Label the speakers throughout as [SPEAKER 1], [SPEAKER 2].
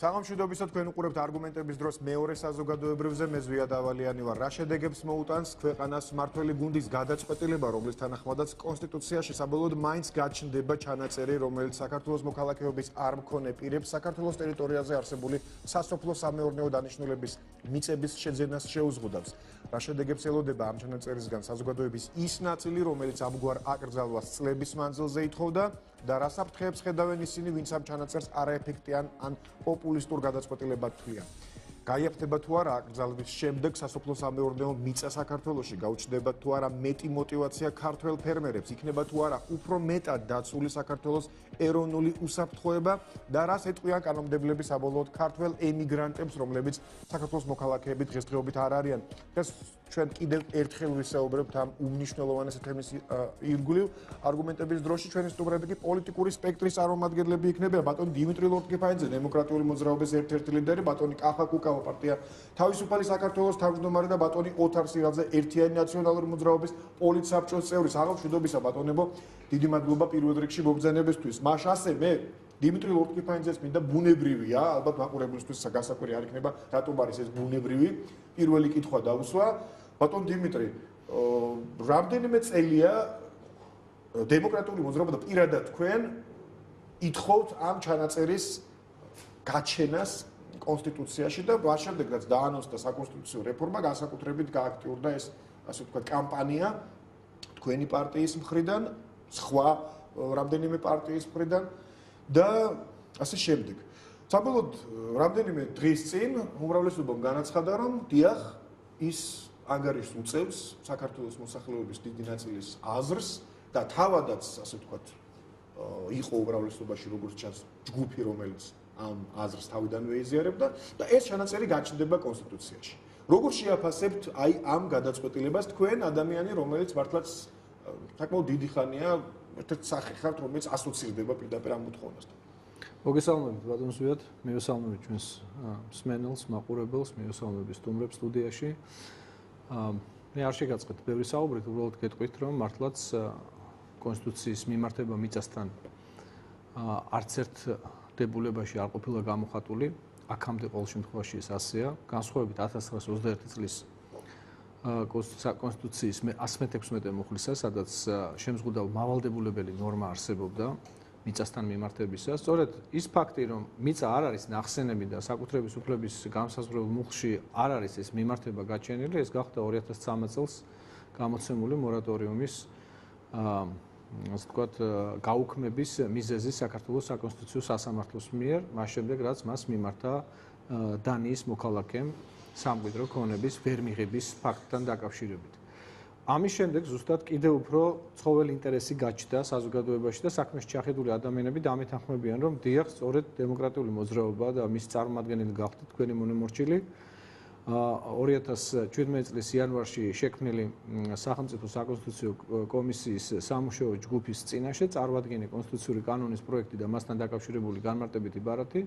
[SPEAKER 1] საღამოშიდობისა თქვენ უყურებთ არგუმენტების დროს მეორე საზოგადოებრივზე მე ზვიად ავალიანი ვარ. რა შედეგებს მოუტანს ქვეყანას მმართველი გუნდის გადაწყვეტილება, რომლის თანახმადაც კონსტიტუციაში საბოლოოდ მაინც გაჩნდება ჩანაწერი, რომელიც საქართველოს მოქალაქეობის არ მქონე პირებს საქართველოს ტერიტორიაზე არსებული სასოფლო-სამეურნეო დანიშნულების მიწების შეძენას შეუზღუდავს. რა შედეგებს ელოდება ამ ჩანაწერისგან საზოგადოების ის ნაწილი, რომელიც ამგვარ აკრძალვას წლების მანძილზე ითხოვდა და რა საფრთხეებს ხედავენ ისინი, ვინც ამ ჩანაწერს არაეფექტიან ან პოპულისტურ გადაწყვეტილებად თვლიან. გაიაფთება თუ არა აკრძალვის შემდეგ სასოფლო-სამეურნეო მიწა საქართველოში, გაუჩნდება თუ არა მეტი мотиваცია ქართველ ფერმერებს, იქნება თუ არა უფრო მეტად დაცული საქართველოს ეროვნული უსაფრთხოება და რას ეტყვიან კანონმდებლები საბოლოოდ ქართველ ემიგრანტებს, რომლებიც საქართველოს მოქალაქეები დღესდღეობით არ არიან. დღეს ჩვენ კიდევ ერთხელ ვისაუბრებთ ამ უმნიშვნელოვანეს თემის ირგვლივ არგუმენტების დროში. ჩვენი სტუმრები კი პოლიტიკური სპექტრის წარმომადგენლები იქნებიან. ბატონი დიმიტრი ლორთქიფანიძე, დემოკრატიული მოძრაობის ერთ-ერთი ლიდერი, ბატონი კახაკუკავა პარტია თავისუფალი საქართველოს თავმჯდომარე და ბატონი ოთარ სირაძე ერთიანი ნაციონალური მოძრაობის პოლიტსაბჭოს წევრი. საღამოშიდობისა ბატონებო, დიდი მადლობა პირველ რიგში მობრძანებისთვის. მაშ ასე მე დიმიტრი ლორთქიფანიძეს მინდა ბუნებრივია, ალბათ მაყურებლისთვის გასაკვირი არ იქნება, რატომ არის ეს ბუნებრივი. პირველი კითხვა დავუსვა. ბატონ დიმიტრი, რამდენიმე წელია დემოკრატიული მოძრაობა და პირადად თქვენ ითხოვთ ამ ჩანაწერის გაჩენას კონსტიტუციაში და მას შემდეგ რაც დაანონსდა საკონსტიტუციო რეფორმა, განსაკუთრებით გააქტიურდა ეს, ასე ვთქვათ, კამპანია თქვენი პარტიის მხრიდან, სხვა რამდენიმე პარტიის მხრიდან და ასე შემდეგ. საბოლოოდ რამდენიმე დღის წინ უმრავლესობამ განაცხადა, რომ დიახ, ის ანგარიშს უწევს საქართველოს მოსახლეობის დიდი ნაწილის აზრს და თავადაც, ასე ვთქვათ, იყო უმრავლესობაში როგორც ჩანს ჯგუფი, რომელიც ამ აზრს თავიდანვე ეზიარებდა და ეს ჩანაწერი გაჩნდება კონსტიტუციაში. როგორ შეაფასებთ აი ამ გადაწყვეტილებას თქვენ ადამიანი, რომელიც მართლაც საკმაოდ დიდი ხანია ერთ-ერთი სახე ხართ, რომელიც ასოცირდება პირდაპირ ამ მოთხოვნასთან.
[SPEAKER 2] მოგესალმებით ბატონ ზვიად, მივესალმებით ჩვენს მსმენელს, მაყურებელს, მივესალმებით სტუმრებს სტუდიაში. მე არ შეგაწყეთ ბევრი საუბრით, უბრალოდ გეტყვით, რომ მართლაც კონსტიტუციის მიმართება მიწასთან არც ერთ დებულებაში არ ყოფილა გამოხატული, აქამდე ყოველ შემთხვევაში ეს ასეა, განსხვავებით 1921 წლის კონსტიტუციის 116 მუხლისა, სადაც შემზღუდავ მავალდებულებელი ნორმა არსებობდა მიწასთან მიმართებისა. სწორედ ის ფაქტი, რომ მიწა არ არის ნახსენები და საკუთრების უფლების განსაზღვრავ მუხლში არ არის ეს მიმართება გაჩენილი, ეს გახდა 2013 წელს გამოცემული მორატორიუმის ასე ვთქვათ, გაუქმების მიზეზი საქართველოს საკონსტიტუციო სასამართლოს მიერ, მას შემდეგ რაც მას მიმართა დანიის მოქალაქემ სამკვიდრო ქონების ვერ მიღების ფაქტთან დაკავშირებით. ამის შემდეგ ზუსტად კიდევ უფრო ცხოველი ინტერესი გაჩნდა საზოგადოებაში და საქმეში ჩახედული ადამიანები დამეთანხმებიან, რომ დიახ, სწორედ დემოკრატიული მოძრაობა და მის წარმომადგენელი გახდით თქვენი მონამორჩილი 2017 წლის იანვარში შექმნილი სახელმწიფო საკონსტიტუციო კომისიის სამუშაო ჯგუფის წინაშე წარვადგინე კონსტიტუციური კანონის პროექტი და მასთან დაკავშირებული განმარტებითი ბარათი,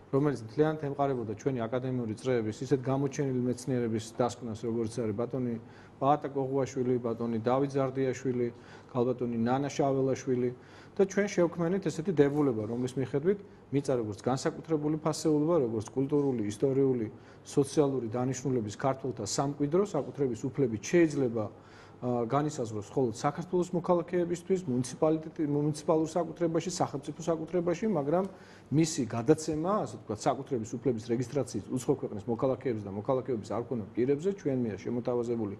[SPEAKER 2] რომელიც მთლიანად ემყარებოდა ჩვენი აკადემიური წრეების ისეთ გამოჩენილი მეცნიერების დასკვნას, როგორც არის ბატონი პაატა კოღუაშვილი, ბატონი დავით ზარდიაშვილი, ქალბატონი ნანა შაველაშვილი და ჩვენ შევქმნით ესეთი დებულება, რომლის მიხედვით მიწა როგორც განსაკუთრებული ფასეულობა, როგორც კულტურული, ისტორიული, სოციალური დანიშნულების ქართველთა სამკვიდრო საკუთრების უფლებით შეიძლება განისაზღვროს მხოლოდ საქართველოს მოქალაქეებისთვის, მუნიციპალურ საკუთრებაში, სახელმწიფო საკუთრებაში, მაგრამ მისი გადაცემა, ასე ვთქვათ, საკუთრების უფლების რეგისტრაციის უცხო ქვეყნის მოქალაქეებს და მოქალაქეობის არ მქონე პირებზე ჩვენ მიერ შემოთავაზებული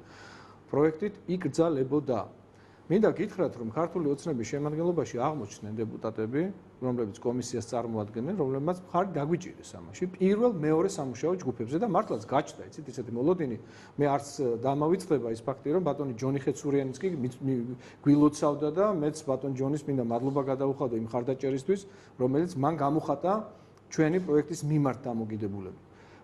[SPEAKER 2] პროექტით იკრძალებოდა. მინდა გითხრათ, რომ ქართული ოცნების შემადგენლობაში აღმოჩნდნენ დეპუტატები, რომლებიც კომისიას წარმოადგენენ, რომლებმაც მხარი დაგვიჭირეს ამაში პირველ მეორე სამუშაო ჯგუფებზე და მართლაც გაჩნდა, იცით, ისეთი მოლოდინი. მე არც დამავიწყდება ის ფაქტი, რომ ბატონი ჯონი ხეცურიანიც კი გვილოცავდა და მეც ბატონ ჯონის მინდა მადლობა გადაუხადო იმ მხარდაჭერისთვის, რომელიც მან გამოხატა ჩვენი პროექტის მიმართ დამოკიდებულებით.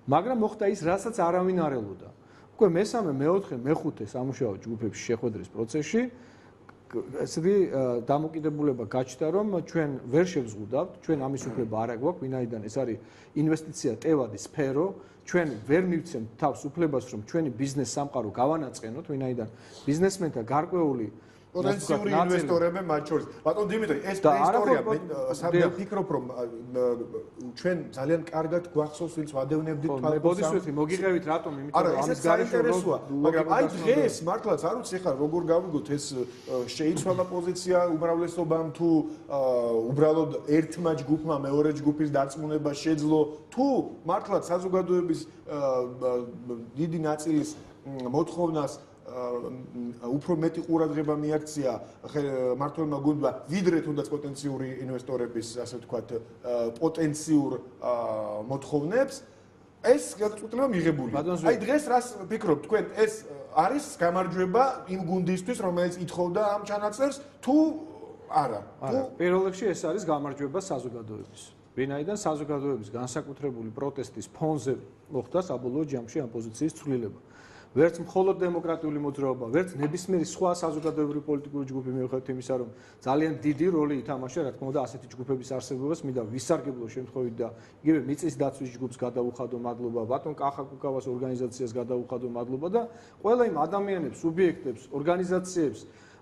[SPEAKER 2] მაგრამ მოხდა ის, რასაც არავინ არ ელოდა. უკვე მესამე, მეოთხე, მეხუთე სამუშაო ჯგუფების შეხვედრის პროცესში ესეთი დამოკიდებულება გაჩნდა, რომ ჩვენ ვერ შევზღუდავთ, ჩვენ ამის უფლება არ აგვაქვს, ვინაიდან ეს არის ინვესტიცია ტევადის სფერო, ჩვენ ვერ მივცემთ თავს უფლებას, რომ ჩვენი ბიზნეს სამყარო გავანაწყენოთ, ვინაიდან ბიზნესმენთა გარკვეული
[SPEAKER 1] პოტენციური ინვესტორები მათ შორის. ბატონ დიმიტრი, ეს ისტორია მე ვფიქრობ, რომ ჩვენ ძალიან კარგად გვახსოვს, ვინც ვადევნებდით თვალყურს.
[SPEAKER 2] ბოდისვეთი მოგიღევით რატომ? იმიტომ რომ ამის
[SPEAKER 1] გარეშე მაგრამ აი დღეს მართლაც არ ვიცი ხარ როგორ გავიგოთ ეს შეიცვალა პოზიცია უმრავლესობამ თუ უბრალოდ ერთმა ჯგუფმა მეორე ჯგუფის დარწმუნება შეძლო თუ მართლაც საზოგადოების დიდი ნაწილის მოთხოვნას უფრო მეტი ყურადღება მიაქცია მართლმა გუნდმა ვიდრე თუნდაც პოტენციური ინვესტორების ასე ვთქვათ პოტენციურ მოთხოვნებს ეს გადაწყვეტილება მიღებულია. აი დღეს რას ფიქრობთ თქვენ ეს არის გამარჯვება იმ გუნდისთვის რომელიც ითხოვდა ამ ჩანაწერს თუ არა?
[SPEAKER 2] თუ პირველ რიგში ეს არის გამარჯვება საზოგადოების. ვინაიდან საზოგადოების განსაკუთრებული პროტესტის ფონზე მოხდა საბოლოო ჯამში ამ პოზიციის ცვლილება. ვერც მხოლოდ დემოკრატიული მოძრაობა, ვერც ნებისმიერი სხვა საზოგადოებრივი პოლიტიკური ჯგუფი მიუხედავად იმისა, რომ ძალიან დიდი როლი ითამაშა, რა თქმა უნდა, ასეთი ჯგუფების არსებობას მინდა ვისარგებლო შემთხვევით და იგივე მიწის დაცვის ჯგუფს გადაუხადო მადლობა, ბატონ კახაკუკავას ორგანიზაციას გადაუხადო მადლობა და ყველა იმ ადამიანებს, სუბიექტებს, ორგანიზაციებს,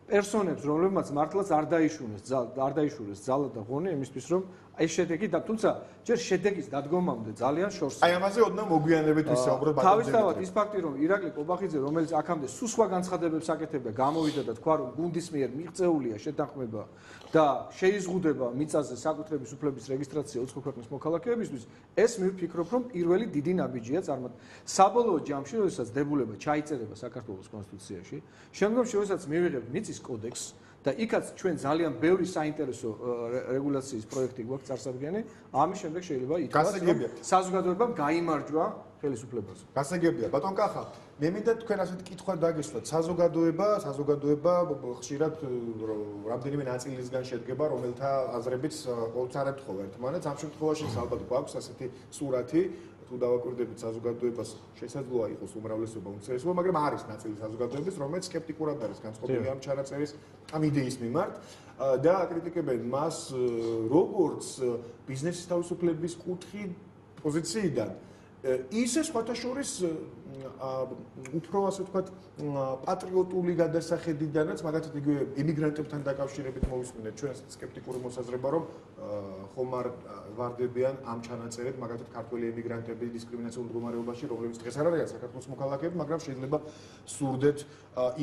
[SPEAKER 2] პერსონებს, რომლებმაც მართლაც არ დაიშურეს ძალა და ღონე იმისთვის, რომ ეს შედეგი და თუმცა ჯერ შედეგის დადგომამდე ძალიან შორს.
[SPEAKER 1] აი ამაზე ოდნავ მოგვიანებით ვისაუბროთ ბატონ.
[SPEAKER 2] თავისთავად ის ფაქტი, რომ ირაკლი კობახიძე, რომელიც აქამდე სულ სხვა განცხადებებს აკეთებდა, გამოვიდა და თქვა, რომ გუნდის მიერ მიღწეულია შეთანხმება და შეიზღუდება მიწაზე საკუთრების უფლების რეგისტრაცია უცხო ქვეყნის მოქალაქეებისთვის, ეს მე ვფიქრობ, რომ პირველი დიდი ნაბიჯია საბოლოო ჯამში, როდესაც დებულება ჩაიწერება საქართველოს კონსტიტუციაში, შემდგომში როდესაც მივიღებთ მიწის კოდექსს და იქაც ჩვენ ძალიან ბევრი საინტერესო რეგულაციის პროექტი გვაქვს წარსადგენი, ამის შემდეგ შეიძლება ითქვას, რომ საზოგადოებამ გაიმარჯვა ხელისუფლებაზე.
[SPEAKER 1] გასაგებია, ბატონ კახა, მე მინდა თქვენ ასეთ კითხვა დაგესვათ. საზოგადოება ხშირად რამდენიმე ნაწილისგან შედგება, რომელთა აზრებიც ყოველთვის არ ემთხოვა ერთმანეთს. ამ შემთხვევაში ალბათ გვაქვს ასეთი სურათი, თუ დავაკვირდებით საზოგადოებას შესაძლოა იყოს უმრავლესობა უმცირესობა, მაგრამ არის ნაწილი საზოგადოების, რომელიც სკეპტიკურად არის განწყობილი ამ ჩანაწერის ამ იდეის მიმართ და აკრიტიკებენ მას როგორც ბიზნესის თავისუფლების კუთხით პოზიციიდან ისე სხვათა შორის უფრო ასე ვთქვათ პატრიოტული გადასახედიდანაც მაგათაც იგივე ემიგრანტებთან დაკავშირებით მოვისმინეთ ჩვენ სკეპტიკური მოსაზრება რომ ხომ არ ვარდებიან ამ ჩანაწერით მაგათაც ქართველი ემიგრანტები დისკრიმინაციულ მდგომარეობაში რომლებიც დღეს არ არიან საქართველოს მოქალაქეები მაგრამ შეიძლება სურდეთ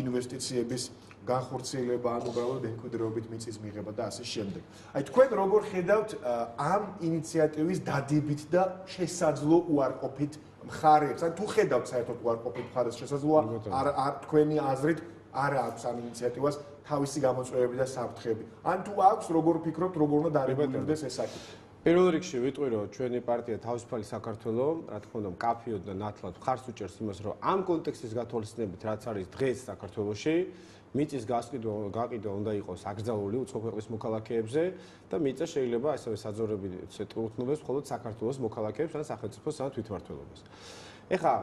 [SPEAKER 1] ინვესტიციების განხორციელება ან უბრალოდ მემკვიდრეობით მიწის მიღება და ასე შემდეგ. აი თქვენ როგორ ხედავთ ამ ინიციატივის დადებით და შესაძლო უარყოფით მხარეებს? ან თუ ხედავთ საერთოდ უარყოფით მხარეს შესაძლოა არ თქვენი აზრით არ აქვს ამ ინიციატივას თავისი გამოწვევები და საფრთხები. ან თუ აქვს როგორ ფიქრობთ როგორ უნდა დარეგულირდეს ეს საკითხი?
[SPEAKER 3] პირველ რიგში ვიტყვი რომ ჩვენი პარტია თავისუფალი საქართველო, რა თქმა უნდა, მკაფიოდ და ნათლად მხარს უჭერს იმას, რომ ამ კონტექსტის გათვალისწინებით რაც არის დღეს საქართველოში მიწის გაყიდვა უნდა იყოს აკრძალული უცხო ქვეყნის მოქალაქეებზე და მიწა შეიძლება ასევე საძოვრებით ეთყუხნოს მხოლოდ საქართველოს მოქალაქეებს ან სახელმწიფოს ან თვითმმართველობას. ეხლა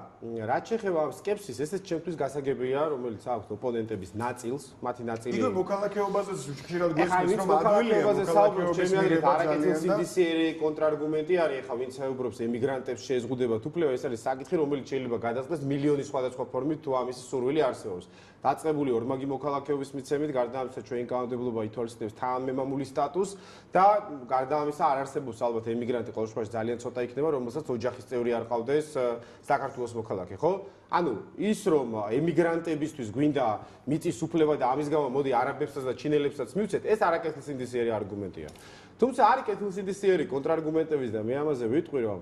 [SPEAKER 3] რაც შეეხება სკეპსის, ესეც ჩემთვის გასაგებია, რომელიც აქვს ოპონენტების ნაწილს, მათი ნაწილი.
[SPEAKER 1] იგივე მოქალაქეობაზე ხშირად გვესმის, რომ ადვილია
[SPEAKER 3] მოქალაქეობის მიღება არაკეთილსინდისიერი კონტრარგუმენტი არის, ეხლა ვინც საუბრობს ემიგრანტებს შეეზღუდებათ უფლება, ეს არის საკითხი, რომელიც შეიძლება გადასცეს მილიონი სხვადასხვა ფორმით თუ ამისი სურვილი არსებობს. დაწყებული ორმაგი მოქალაქეობის მიცემით, გარდა ამისა ჩვენი კანონმდებლობა ითვალისწინებს თანამემამული სტატუსს და გარდა ამისა არ არსებობს ალბათ ემიგრანტი ყოველ შემთხვევაში ძალიან ცოტა იქნება, რომელსაც ოჯახის წევრი არ ყავდეს საქართველოს მოქალაქე, ხო? ანუ ის რომ ემიგრანტებისთვის გვინდა მიწის უფლება და ამის გამო მოდი არაბებსაც და ჩინელებსაც მივცეთ, ეს არაკეთილსინდისიერი არგუმენტია. თუმცა არის კეთილსინდისიერი კონტრარგუმენტების და მე ამაზე ვიტყვი რომ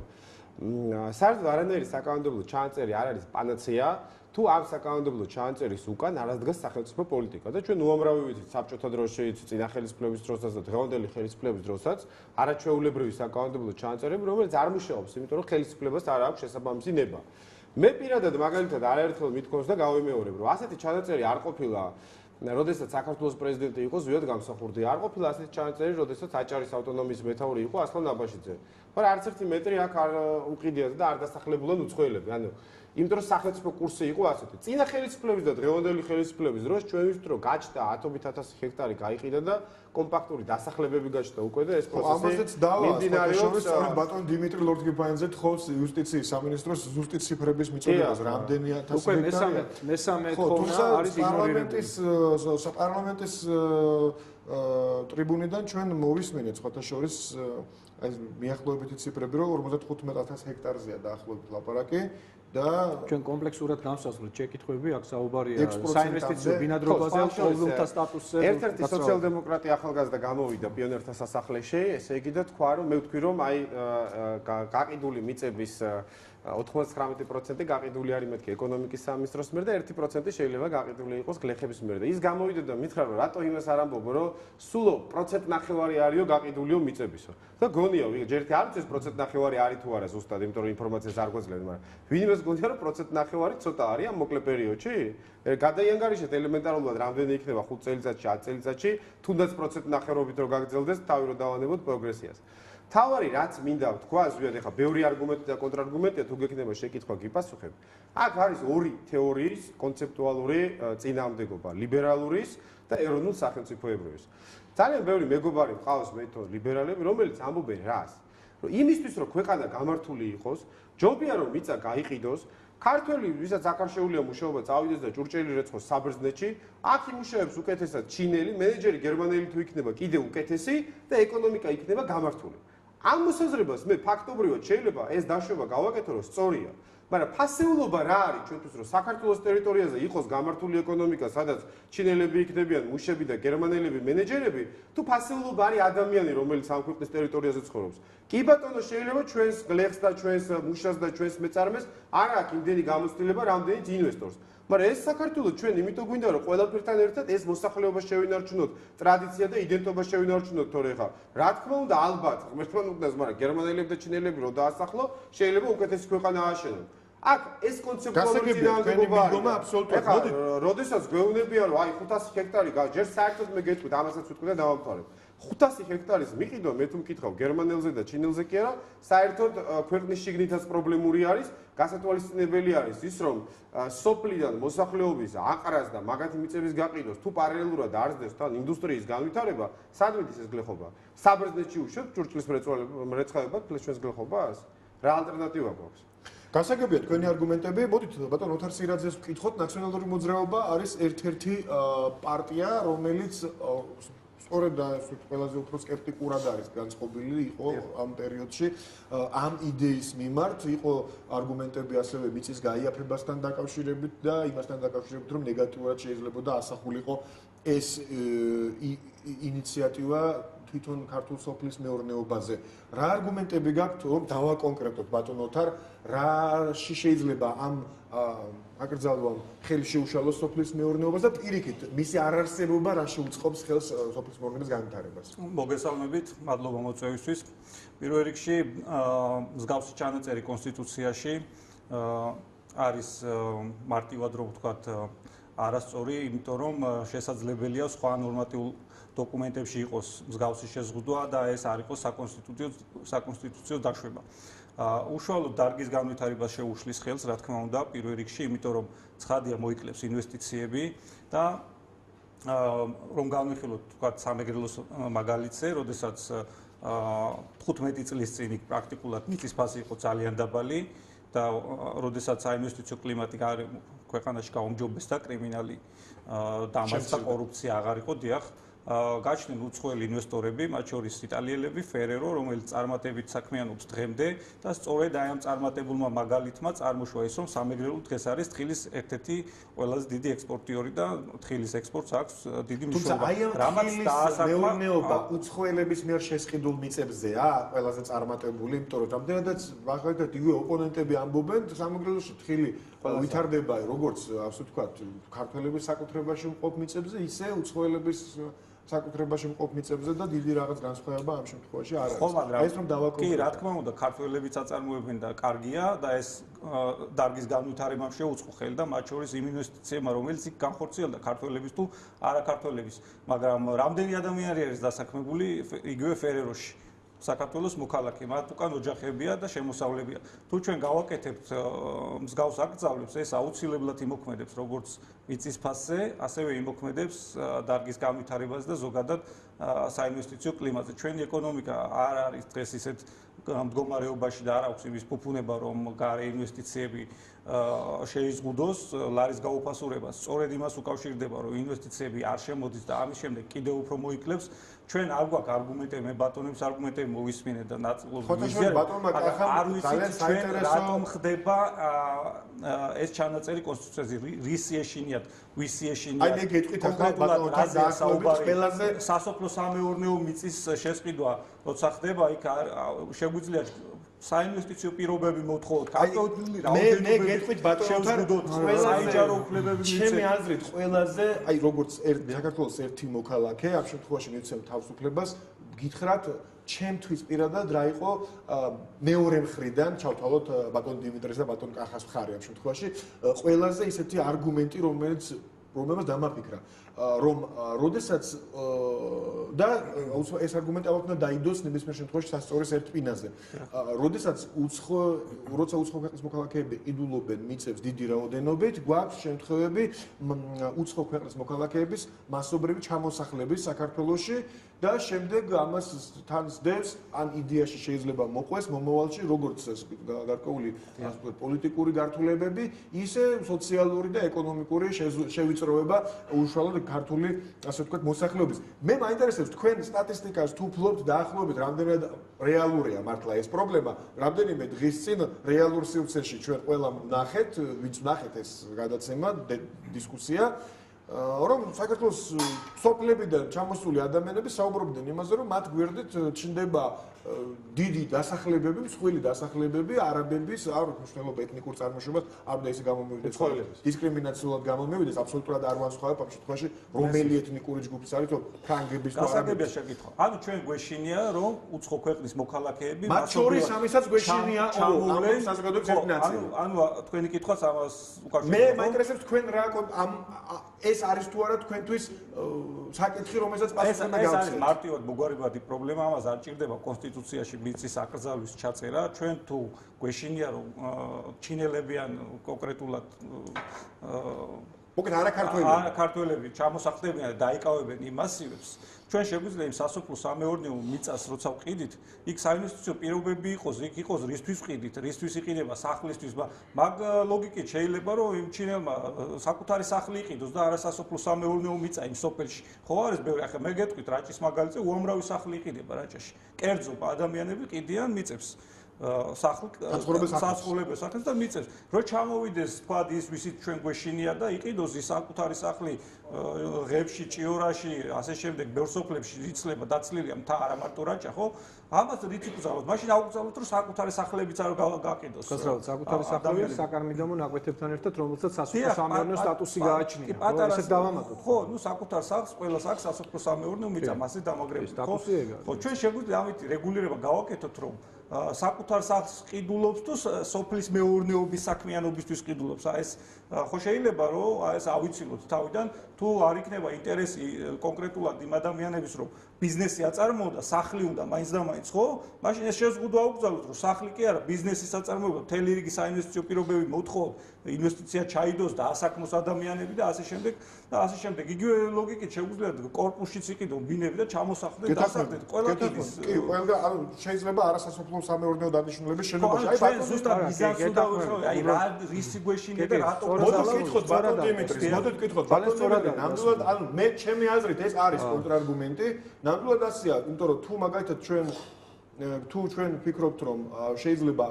[SPEAKER 3] საერთოდ არანაირი საკანონმდებლო ჩანაწერი არ არის პანაცეა. თუ ამ საკანონმდებლო ჩანაწერის უკან არ ადგას სახელმწიფო პოლიტიკა და ჩვენ უამრავი ვიცით საბჭოთა დროში, წინა ხელისუფლების დროსაც და დღევანდელი ხელისუფლების დროსაც არაჩვეულებრივი საკანონმდებლო ჩანაწერები, რომელიც არ მუშაობს, იმიტომ რომ ხელისუფლებას არ აქვს შესაბამისი ნება. მე პირადად მაგალითად არაერთხელ მithქვავს და გავიმეორებ, რომ ასეთი ჩანაწერი არ ყოფილა, როდესაც საქართველოს პრეზიდენტი იყო ზვიად გამსახურდი, არ ყოფილა ასეთი ჩანაწერი, როდესაც აჭარის ავტონომიის მეთაური იყო ასლან აბაშიძე. მაგრამ არც ერთი მეტრი აქ არ უყიდიათ და არ დასახლებულან უცხოელები. ანუ იმიტომ რომ სახელმწიფო კურსი იყო ასეთი. წინა ხელისუფლების და დღევანდელი ხელისუფლების დროს ჩვენ ვიტყვით რომ გაჩნდა 10.000 ჰექტარი გაიყიდა და კომპაქტური დასახლებები გაჩნდა უკვე და ეს პროცესი
[SPEAKER 1] ამაზეც დავას სწორედ ბატონ დიმიტრი ლორთქიფანიძე თხოვს იუსტიციის სამინისტროს ზუსტი ციფრების მიწოდებას რამდენი ათასი ჰექტარი.
[SPEAKER 2] მესამე თხოვნა არის
[SPEAKER 1] პარლამენტის ტრიბუნიდან ჩვენ მოვისმენთ სხვათა შორის აი მიახლოებითი ციფრები რომ 55,000 ჰექტარზეა დაახლოებით ლაპარაკი და
[SPEAKER 2] ჩვენ კომპლექსურად განსაზღვრეთ შეკითხვები აქ საუბარია საინვესტიციო ბინადრობაზე ყოველთა სტატუსზე
[SPEAKER 3] ერთ-ერთი სოციალ-დემოკრატი ახალგაზრდა გამოვიდა პიონერთა სასახლეში ესე იგი და თქვა რომ მე ვთქვი რომ აი გაყიდული მიწების 99% გაყიდული არის მეთქი ეკონომიკის სამინისტროს მიერ და 1% შეიძლება გაყიდული იყოს გლეხების მიერ და ის გამოვიდა და მითხრა რომ რატო იმას არ ამბობ რომ სულო 1.5% არისო გაყიდულიო მიწებისო და გონია ჯერ ერთი არ ვიცი 1.5% არის თუ არა ზუსტად იმიტომ რომ ინფორმაციას არ გვეძლევთ მაგრამ ვინმეს გონია რომ 1.5% ცოტა არის ამ მოკლე პერიოდში გადაიანგარიშეთ ელემენტარულად რამდენი იქნება 5 წელიწადში 10 წელიწადში თუნდაც 1.5%-ობით რომ გაგრძელდეს თავი რომ დავანებოთ პროგრესიას თავარი რაც მინდა თქვა ზუსტად ეხა ბევრი არგუმენტი და კონტრარგუმენტია თუ გექნება შეკითხვა გიპასუხებ აქ არის ორი თეორიის კონცეპტუალური წინააღმდეგობა ლიბერალურის და ეროვნულ სახელმწიფოებრივის ძალიან ბევრი მეგობარი მყავს მეთო ლიბერალები რომელიც ამბობენ რას რომ იმისთვის რომ ქვეყანა გამართული იყოს ჯობია რომ მიწა გაიყიდოს ქართველი ვისაც აკავშირულია მუშაობა წავიდეს და ჭურჭელი რეცხოს საბერძნეთში აქ იმუშავებს უკეთესად ჩინელი მენეჯერი გერმანელი თუ იქნება კიდე უკეთესი და ეკონომიკა იქნება გამართული ამ მოსაზრებას მე ფაქტობრივად შეიძლება ეს დაშვება გავაკეთო რომ სწორია მაგრამ ფასეულობა რა არის ჩვენთვის რომ საქართველოს ტერიტორიაზე იყოს გამართული ეკონომიკა სადაც ჩინელები იქნებიან მუშები და გერმანელები მენეჯერები თუ ფასეულობა არის ადამიანი რომელიც ამ ქვეყნის ტერიტორიაზე ცხოვრობს კი ბატონო შეიძლება ჩვენს გლეხს და ჩვენს მუშას და ჩვენს მეწარმეს არ აქვს იმდენი გამოცდილება რამდენიც ინვესტორს მაგრამ ეს საქართველოს ჩვენ იმიტომ გვინდა რომ ყველაფერთან ერთად ეს მოსახლეობა შევინარჩუნოთ ტრადიცია და იდენტობა შევინარჩუნოთ თორე ხა რა თქმა უნდა ალბათ ღმერთთან უკდას მაგრამ გერმანელები და ჩინელები რო დაასახლო შეიძლება უკეთესი ქვეყანა ააშენონ აქ ეს კონცეპტუალური წინააღმდეგობა აბსოლუტურად მოდი როდესაც გვეუბნებიან რომ აი 500 ჰექტარი ჯერ საერთოდ მე გეტყვით ამასაც ვიტყვი და დავამთავრებ 500 ჰექტარის მიყიდვა მე თუ მკითხავ გერმანელზე და ჩინელზე კი არა საერთოდ ქვეყნის შიგნითაც პრობლემური არის გასათვალისწინებელი არის ის რომ სოფლიდან მოსახლეობის აყრას და მაგათი მიწების გაყიდვას თუ პარალელურად არ ზრდებს თან ინდუსტრიის განვითარება სად მიდის ეს გლეხობა საბერძნეთში უშვებ ჭურჭლის მრეცხავება ჩვენს გლეხობას რა ალტერნატივა გვაქვს
[SPEAKER 1] გასაგებია თქვენი არგუმენტები. მოდით ბატონ ოთარ სირაძეს ვკითხოთ, ნაციონალური მოძრაობა არის ერთ-ერთი პარტია, რომელიც სწორედ და ყველაზე უფრო სკეპტიკურად არის განწყობილი იყო ამ პერიოდში ამ იდეის მიმართ, იყო არგუმენტები ასევე მიწის გაიაფებასთან დაკავშირებით და იმასთან დაკავშირებით, რომ ნეგატიურად შეიძლებოდა ასახულიყო ეს ინიციატივა თვითონ ქართულ სოფლის მეურნეობაზე. რა არგუმენტები გაქვთ, რომ დავაკონკრეტოთ ბატონ ოთარ, რაში შეიძლება ამ აკრძალვამ ხელი შეუშალოს სოფლის მეურნეობას და პირიქით მისი არარსებობა რა შეუწყობს ხელს სოფლის მეურნეობის განვითარებას.
[SPEAKER 4] მოგესალმებით, მადლობა მოწვევისთვის. პირველ რიგში მსგავსი ჩანაწერი კონსტიტუციაში არის მარტივად რომ ვთქვათ არასწორი, იმიტომ რომ შესაძლებელია სხვა ნორმატიულ დოკუმენტებში იყოს მსგავსი შეზღუდვა და ეს არ იყოს საკონსტიტუციო დაშვება. უშუალოდ დარგის განვითარებას შეუშლის ხელს, რა თქმა უნდა, პირველ რიგში, იმიტომ რომ ცხადია მოიკლებს ინვესტიციები და რომ განვიხილოთ, თქვათ, სამეგრელოს მაგალითზე, როდესაც 15 წლის წინ პრაქტიკულად მიწის ფასი იყო ძალიან დაბალი და როდესაც საინვესტიციო კლიმატი ქვეყანაში გაუმჯობესდა, კრიმინალი დამარცხდა, კორუფცია აღარ იყო, დიახ. გაჩნდნენ უცხოელი ინვესტორები, მათ შორის იტალიელები, Ferrero, რომელიც წარმატებით საქმიანობს დღემდე და სწორედ აი ამ წარმატებულმა მაგალითმა წარმოშვა ის, რომ სამეგრელო დღეს არის თხილის ერთ-ერთი ყველაზე დიდი ექსპორტიორი და თხილის ექსპორტს აქვს დიდი მნიშვნელობა.
[SPEAKER 1] რამაც დაასახმა მეურნეობა უცხოელების მიერ შესყიდულ მიწებზეა ყველაზე წარმატებული, იმიტომ რომ რამდენადაც მაგალითად იგივე ოპონენტები ამბობენ, სამეგრელოში თხილი ვითარდება როგორც ასე ვთქვათ, ქართველების საკუთრებაში მყოფ მიწებზე, ისე უცხოელების საკუთრებაში მყოფ მიწებზე და დიდი რაღაც განსხვავება ამ შემთხვევაში არ არის. ეს რომ დავაკონკრეტოთ.
[SPEAKER 4] კი, რა თქმა უნდა, ქართველებიც აწარმოებენ და კარგია და ეს დარგის განვითარებამ შეუწყო ხელი და მათ შორის იმ ინვესტიციებმა, რომელიც იქ განხორციელდა ქართველების თუ არაქართველების, მაგრამ რამდენი ადამიანი არის დასაქმებული იგივე Ferrero-ში. საქართველოს მოქალაქე, მათ უკან ოჯახებია და შემოსავლებია. თუ ჩვენ გავაკეთებთ მსგავს აკრძალვებს, ეს აუცილებლად იმოქმედებს როგორც მიწის ფასზე, ასევე იმოქმედებს დარგის განვითარებას და ზოგადად საინვესტიციო კლიმატზე. ჩვენი ეკონომიკა არ არის დღეს ისეთ მდგომარეობაში და არ აქვს იმის ფუფუნება, რომ გარე ინვესტიციები შეიზღუდოს ლარის გაუფასურებას. სწორედ იმას უკავშირდება, რომ ინვესტიციები არ შემოდის და ამის შემდეგ კიდევ უფრო მოიკლებს. ჩვენ არ გვაქვს არგუმენტები, მე ბატონების არგუმენტები მოვისმინეთ და ნაწილობრივ არ ვიცით ჩვენ რატომ ხდება ეს ჩანაწერი კონსტიტუციაზე, რის ეშინიათ, ვის ეშინიათ.
[SPEAKER 1] აი მე გეტყვით ახლა ბატონთან დაახლოებით ყველაზე
[SPEAKER 4] სასოფლო-სამეურნეო მიწის შესყიდვა, როცა ხდება, იქ შეგვიძლია საინვესტიციო პირობები მოთხოვოთ, კარტოფილი
[SPEAKER 1] რაოდენობა. მე გეტყვით ბატონთან
[SPEAKER 4] საიჯარო უფლებები მიცეთ.
[SPEAKER 1] ჩემი აზრით ყველაზე, აი როგორც საქართველოს ერთი მოქალაქე, ამ შემთხვევაში მიცემ თავისუფლებას, გითხრათ ჩემთვის პირადად რა იყო მეორე მხრიდან ჩავთვალოთ ბატონ დიმიტრის და ბატონ კახას მხარე ამ შემთხვევაში ყველაზე ისეთი არგუმენტი რომელმაც დამაფიქრა რომ როდესაც და ეს არგუმენტი ალბათ უნდა დაიდოს ნებისმიერ შემთხვევაში სასწაურის ერთ პინაზე. როდესაც როცა უცხო ქვეყნის მოქალაქეები ყიდულობენ მიწებს დიდი რაოდენობით, გვაქვს შემთხვევები უცხო ქვეყნის მოქალაქეების მასობრივი ჩამოსახლების საქართველოში და შემდეგ ამას თან სდევს ან იდეაში შეიძლება მოყვეს მომავალში როგორც გარკვეული პოლიტიკური გართულებები, ისე სოციალური და ეკონომიკური შევიწროება უშუალოდ ქართული ასე ვთქვათ მოსახლეობის. მე მაინტერესებს თქვენ სტატისტიკას თუ ფლობთ დაახლოებით რამდენად რეალურია მართლა ეს პრობლემა, რამდენიმე დღის წინ რეალურ სივრცეში ჩვენ ყველა ვნახეთ, ვინც ვნახეთ ეს გადაცემა, დისკუსია რომ საქართველოს სოფლებიდან ჩამოსული ადამიანები საუბრობდნენ იმაზე, რომ მათ გვერდით ჩნდება დიდი დასახლებები, მსხვილი დასახლებები არაბების, არ მნიშვნელობა ეთნიკურ წარმოშობას, არ უნდა ისე გამომივიდეს დისკრიმინაციულად გამომივიდეს, აბსოლუტურად არ ვანსხვავებ ამ შემთხვევაში, რომელი ეთნიკური ჯგუფის არის, თუ ფრანგების თუ
[SPEAKER 4] არაბების შეკითხვა. ანუ ჩვენ გვეშინია, რომ უცხო ქვეყნის მოქალაქეები
[SPEAKER 1] მათ შორის ამისაც გვეშინია, ამ საზოგადოების ერთი ნაწილი.
[SPEAKER 4] ანუ თქვენი კითხვაც ამას უკავშირდება.
[SPEAKER 1] მე მაინტერესებს თქვენ რა ეს არის თუ არა თქვენთვის საკითხი, რომელსაც პასუხი უნდა გავცეთ.
[SPEAKER 4] ეს არის მარტივად მოგვარებადი პრობლემა, ამას არ ჭირდება კონსტიტუციაში მიწის აკრძალვის ჩაწერა. ჩვენ თუ გვეშინია, რომ ჩინელები ან კონკრეტულად
[SPEAKER 1] მოკლედ
[SPEAKER 4] არაქართველები ჩამოსახდებიან და დაიკავებენ იმ მასივებს, ჩვენ შეგვიძლია იმ სასოფლო-სამეურნეო მიწას როცა ვყიდით, იქ საინვესტიციო პირობები იყოს, იქ იყოს რისთვის ვყიდით, რისთვის იყიდება სახლისთვის, მაგ ლოგიკით შეიძლება რომ იმ ჩინელმა საკუთარი სახლი იყიდოს და არა სასოფლო-სამეურნეო მიწა იმ სოფელში. ხო არის ბევრი, ახლა მე გეტყვით რაჭის მაგალითზე უამრავი სახლი იყიდება რაჭაში. კერძო ადამიანები ყიდიან მიწებს. საცხოვრებელ სახლს და მიწებს. რო ჩამოვიდეს თქვა ის ვისით ჩვენ გვეშინია და იყიდოს ის საკუთარი სახლი ღებში, ჭიორაში, ასე შემდეგ, ბევრ სოფლებში იცლება, დაცლილია მთა არა მარტო რაჭა, ხო? ამას რითი გზავნოთ? მაშინ აუგზავნოთ რომ საკუთარი სახლებიც არ გაყიდოს.
[SPEAKER 2] გასრავად, საკუთარი სახლები საკარმიდამო ნაკვეთებთან ერთად, რომელსაც სასოფლო-სამეურნეო სტატუსი გააჩნია. ესეც დავამატოთ.
[SPEAKER 4] ხო, ნუ საკუთარ სახლს ყველა სახლს სასოფლო-სამეურნეო მიწა, მასე დამაგრებით. ხო, ჩვენ შეგვიძლია ამით რეგულირება გავაკეთოთ, რომ საკუთარ სახლს ყიდულობს თუ სოფლის მეურნეობის საქმიანობისთვის ყიდულობს. ეს ხო შეიძლება რომ ეს ავიცილოთ თავიდან, თუ არ იქნება ინტერესი კონკრეტულად იმ ადამიანების, რომ ბიზნესი აწარმოო და სახლი უნდა მაინც და მაინც, ხო? მაშინ ეს შეზღუდვა აუგზავნოთ, რომ სახლი კი არა, ბიზნესის აწარმოება, მთელი რიგი საინვესტიციო პირობები მოთხოვოთ, ინვესტიცია ჩაიდოს და ასაქმოს ადამიანები და ასე შემდეგ და ასე შემდეგ. იგივე ლოგიკით შეგვიძლია კორპუსშიც იყიდონ ბინები და ჩამოსახლდნენ და დასახლდნენ. ყველა კიდის
[SPEAKER 1] კი, ყველა ანუ შეიძლება არასასოფლო-სამეურნეო დანიშნულების შენობაში.
[SPEAKER 4] აი ბატონო ზუსტად ბიზნესს უნდა ვუხსოვი, აი რა რისი გვეშინია და რატო
[SPEAKER 1] მოდით ვკითხოთ ბატონ დიმიტრის, მოდით ვკითხოთ ბატონ დიმიტრი. ნამდვილად ანუ მე ჩემი აზრით ეს არის კონტრარგუმენტი. ნამდვილად ასეა, იმიტომ რომ თუ მაგალითად ჩვენ ვფიქრობთ რომ შეიძლება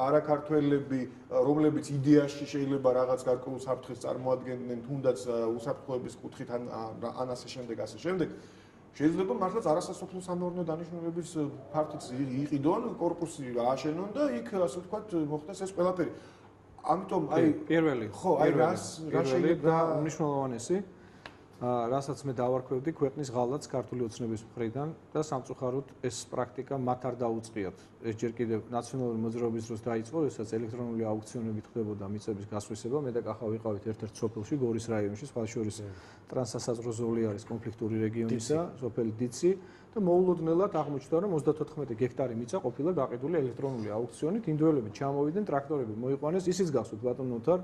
[SPEAKER 1] არაქართველები, რომლებიც იდეაში შეიძლება რაღაც გარკვეულ საფრთხეს წარმოადგენდნენ, თუნდაც უსაფრთხოების კუთხით ან ასე შემდეგ, შეიძლება მართლაც არასასოფლო-სამეურნეო დანიშნულების ფართიც იყიდონ, კორპუსი ააშენონ და იქ ასე ვთქვათ მოხდეს ეს ყველაფერი. ამიტომ აი
[SPEAKER 2] პირველი
[SPEAKER 1] ხო, აი რა შეიძლება
[SPEAKER 2] უნიშნულოვანესი რასაც მე დავარქვევდი ქვეყნის ღალატს ქართული ოცნების მხრიდან და სამწუხაროდ ეს პრაქტიკა მათ არ დაუწყიათ. ეს ჯერ კიდევ ნაციონალური მოძრაობის დროს დაიწყო, როდესაც ელექტრონული აუქციონებით ხდებოდა მიწების გასხვისება. მე და კახა ვიყავით ერთ-ერთ სოფელში, გორის რაიონში, სხვა შორის ტრანსსასაზღვრო ზოლი არის კონფლიქტური რეგიონისა, სოფელი დიცი და მოულოდნელად აღმოჩნდა, რომ 34 გექტარი მიწა ყოფილა გაყიდული ელექტრონული აუქციონით. ინდოელები ჩამოვიდნენ, ტრაქტორები მოიყვანეს, ისიც გახსოვთ ბატონ ნოთარ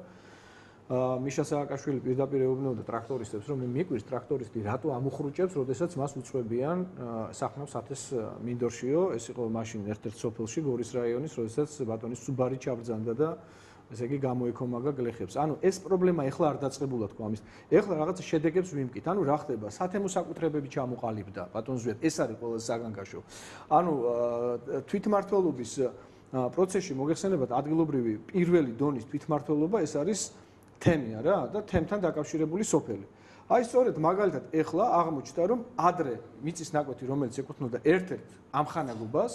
[SPEAKER 2] მიშა სააკაშვილი პირდაპირ ეუბნებოდა ტრაქტორისტებს, რომ მიკვირს ტრაქტორისტი რატო ამუხრუჭებს, როდესაც მას უწევიან სახნავს 1000 მინდორშიო, ეს იყო მაშინ ერთ-ერთ სოფელში, გორის რაიონის, როდესაც ბატონის სუბარი ჩაბრძანდა და ესე იგი გამოეკომაგა გლეხებს. ანუ ეს პრობლემა ეხლა არ დაწყებულა თქვა ამის. ეხლა რაღაც შედეგებს ვიმკით. ანუ რა ხდება? სათემო საკუთრებები ჩამოყალიბდა, ბატონ ზვიად, ეს არის ყველაზე საგანგაშო. ანუ თვითმმართველობის პროცესში მოგეხსენებათ ადგილობრივი პირველი დონის თვითმმართველობა, ეს არის თემია რა და თემთან დაკავშირებული სოფელი. აი სწორედ მაგალითად ეხლა აღმოჩნდა რომ ადრე მიწის ნაკვეთი რომელიც ეკუთვნოდა ერთ-ერთ ამხანაგობას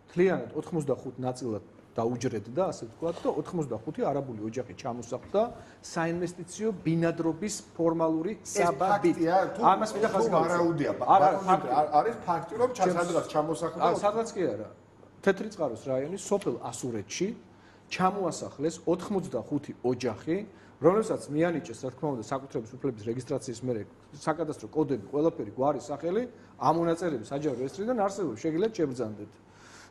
[SPEAKER 2] მთლიანად 85 ნაწილად დაუჯრედდა ასე ვთქვათ და 85 არაბული ოჯახი ჩამოსახლდა საინვესტიციო ბინადრობის ფორმალური საბაბით.
[SPEAKER 1] ამას მინდა ხაზგავსა. არის ფაქტი რომ სადღაც ჩამოსახლდა.
[SPEAKER 2] სადღაც კი არა. თეთრი წყაროს რაიონის სოფელ ასურეთში ჩამოასახლეს 85 ოჯახი რომელსაც მიანიჭეს, რა თქმა უნდა, საკუთრების უფლების რეგისტრაციის მერე საკადასტრო კოდები, ყველაფერი, გვარი, სახელი, ამონაწერები, საჯარო რეესტრიდან არსებობს, შეგიძლიათ შებრძანდეთ.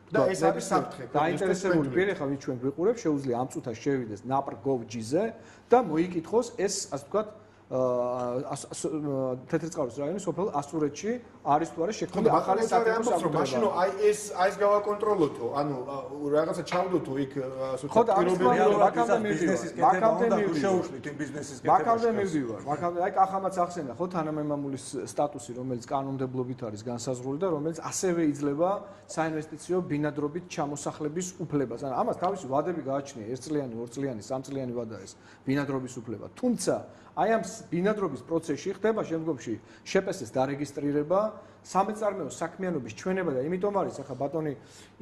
[SPEAKER 1] და ეს არის საფრთხე.
[SPEAKER 2] დაინტერესებული პირი ხა ვინც ჩვენ გვიყურებს, შეუძლია ამ წუთას შევიდეს napr.gov.gz და მოიკითხოს ეს, ასე ვთქვათ, თეთრი წყაროს რაიონის სოფელ ასურეთში არის თუ არა შექმნილი ახალი სათემო საკუთრება.
[SPEAKER 1] მაშინ აი ეს გავაკონტროლოთო, ანუ რაღაცა ჩავდოთო იქ ასე
[SPEAKER 2] ვთქვათ, მაკამდე აი კახამაც ახსენა ხო თანამემამულის სტატუსი, რომელიც კანონმდებლობით არის განსაზღვრული და რომელიც ასევე იძლევა საინვესტიციო ბინადრობით ჩამოსახლების უფლებას. ანუ ამას თავისი ვადები გააჩნია, ერთწლიანი, ორწლიანი, სამწლიანი ვადა ეს ბინადრობის უფლება. თუმცა აი ამ ბინადრობის პროცესში ხდება შემდგომში შეპესეს დარეგისტრირება, სამეწარმეო საქმიანობის ჩვენება და იმიტომ არის ახლა ბატონი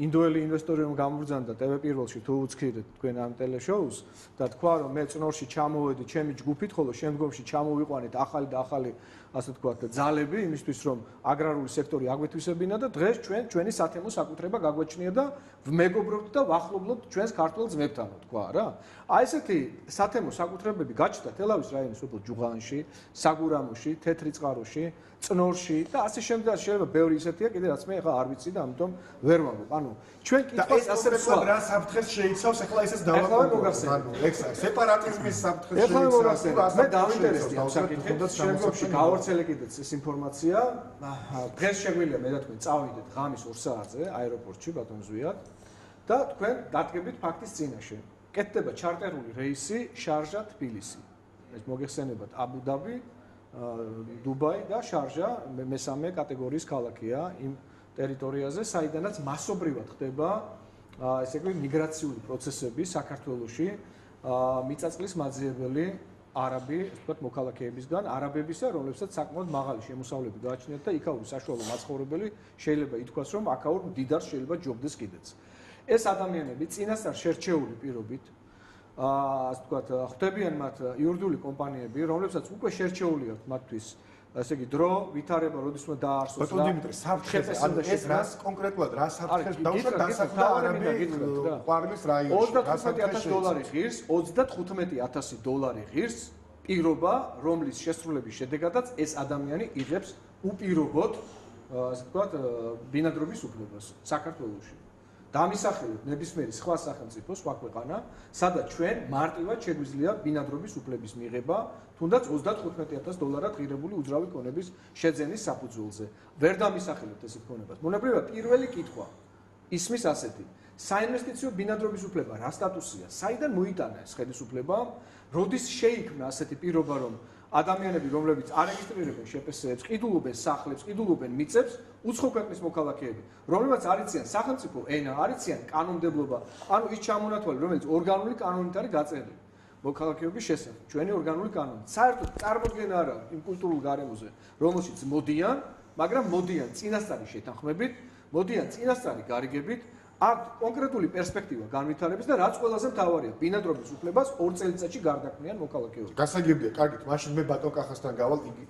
[SPEAKER 2] ინდოელი ინვესტორი რომ გამბრძანდა TV პირველში თუ უცქირეთ თქვენ ამ ტელეშოუს და თქვა რომ მე წნორში ჩამოვედი ჩემი ჯგუფით, ხოლო შემდგომში ჩამოვიყვანეთ ახალი და ახალი ასე ვთქვათ ძალები იმისთვის რომ აგრარული სექტორი აგვეთვისებინა და დღეს ჩვენი სათემო საკუთრება გაგვაჩნია და ვმეგობრობთ და ვახლობთ ჩვენს ქართულ ძმებთანო თქვა რა. აი ესეთი სათემო საკუთრებები გაჩნდა თელავის რაიონის სოფელ ჯუღანში, საგურამოში, თეთრი წყაროში, წნორში და ასე შემდეგ შეიძლება ბევრი ისეთია კიდე რაც მე ახლა არ ვიცი და ამიტომ ვერ ვამბობ. ანუ ჩვენ კითხვას ასე ვსვა
[SPEAKER 1] რა საფრთხეს შეიცავს ახლა ესეც დავაკონტროლოთ. ანუ სეპარატიზმის საფრთხეს შეიცავს.
[SPEAKER 2] მე დავინტერესდი ამ საკითხით და შემდგომში გავავრცელე კიდეც ეს ინფორმაცია. დღეს შეგვიძლია მე და თქვენ წავიდეთ ღამის 2 საათზე აეროპორტში ბატონ ზვიად და თქვენ დადგებით ფაქტის წინაშე. კეთდება ჩარტერული რეისი შარჟა თბილისი. ეს მოგეხსენებათ აბუ-დაბი, დუბაი და შარჟა მესამე კატეგორიის ქალაქია იმ ტერიტორიაზე, საიდანაც მასობრივად ხდება ესე იგი მიგრაციული პროცესები საქართველოში, მიწაწლის მაძიებელი არაბი, ასე ვთქვათ, მოქალაქეებისგან, არაბებისა, რომლებსაც საკმაოდ მაღალი შემოსავლები გააჩნიათ და იქაური საშუალო მაცხოვრებელი შეიძლება ითქვას, რომ აქაურ მდიდარს შეიძლება ჯობდეს კიდეც. ეს ადამიანები წინასწარ შერჩეული პირობით ასე ვთქვათ, ხვდებიან მათ იურიდიული კომპანიები, რომლებსაც უკვე შერჩეული აქვს მათთვის, ასე იგი დრო, ვითარება, როდის უნდა დაარსოს და
[SPEAKER 1] ბატონ დიმიტრი, საფრთხეს ანუ ეს რას კონკრეტულად რა საფრთხეს დაუშვათ დასახლდა არაბი ყვარლის რაიონში.
[SPEAKER 2] $35000 ღირს, $35000 ღირს პირობა, რომლის შესრულების შედეგადაც ეს ადამიანი იღებს უპირობოდ, ასე ვთქვათ, ბინადრობის უფლებას საქართველოში. დამისახელეთ ნებისმიერი სხვა სახელმწიფო, სხვა ქვეყანა, სადაც ჩვენ მარტივად შეგვიძლია ბინადრობის უფლების მიღება, თუნდაც $35000 ღირებული უძრავი კონების შეძენის საფუძველზე. ვერ დამისახელებთ ესეთ კონებას. მონებრივად პირველი კითხვა ისმის ასეთი: საინვესტიციო ბინადრობის უფლება რა სტატუსია? საიდან მოიტანა ეს ხელისუფლება? როდის შეიქმნა ასეთი პირობა, რომ ადამიანები, რომლებიც არეგისტრირებენ შეპესეებს, ყიდულობენ სახლებს, ყიდულობენ მიწებს, უცხო ქვეყნის მოქალაქეები, რომლებიც არიციან სახელმწიფო ენა, არიციან კანონმდებლობა, ანუ ის ჩამონათვალი, რომელიც ორგანული კანონით არის გაწერილი მოქალაქეობის შესახებ, ჩვენი ორგანული კანონი. საერთოდ წარმოდგენა არ აქვს იმ კულტურულ გარემოზე, რომელშიც მოდიან, მაგრამ მოდიან წინასწარი შეთანხმებით, მოდიან წინასწარი გარიგებით აქვს კონკრეტული პერსპექტივა განვითარების და რაც ყველაზე მთავარია, ბინადრობის უფლებას 2 წელიწადში გარდაქმნიან მოქალაქეები.
[SPEAKER 1] გასაგებია, კარგით, მაშინ მე ბატონ კახასთან გადავალ იგი.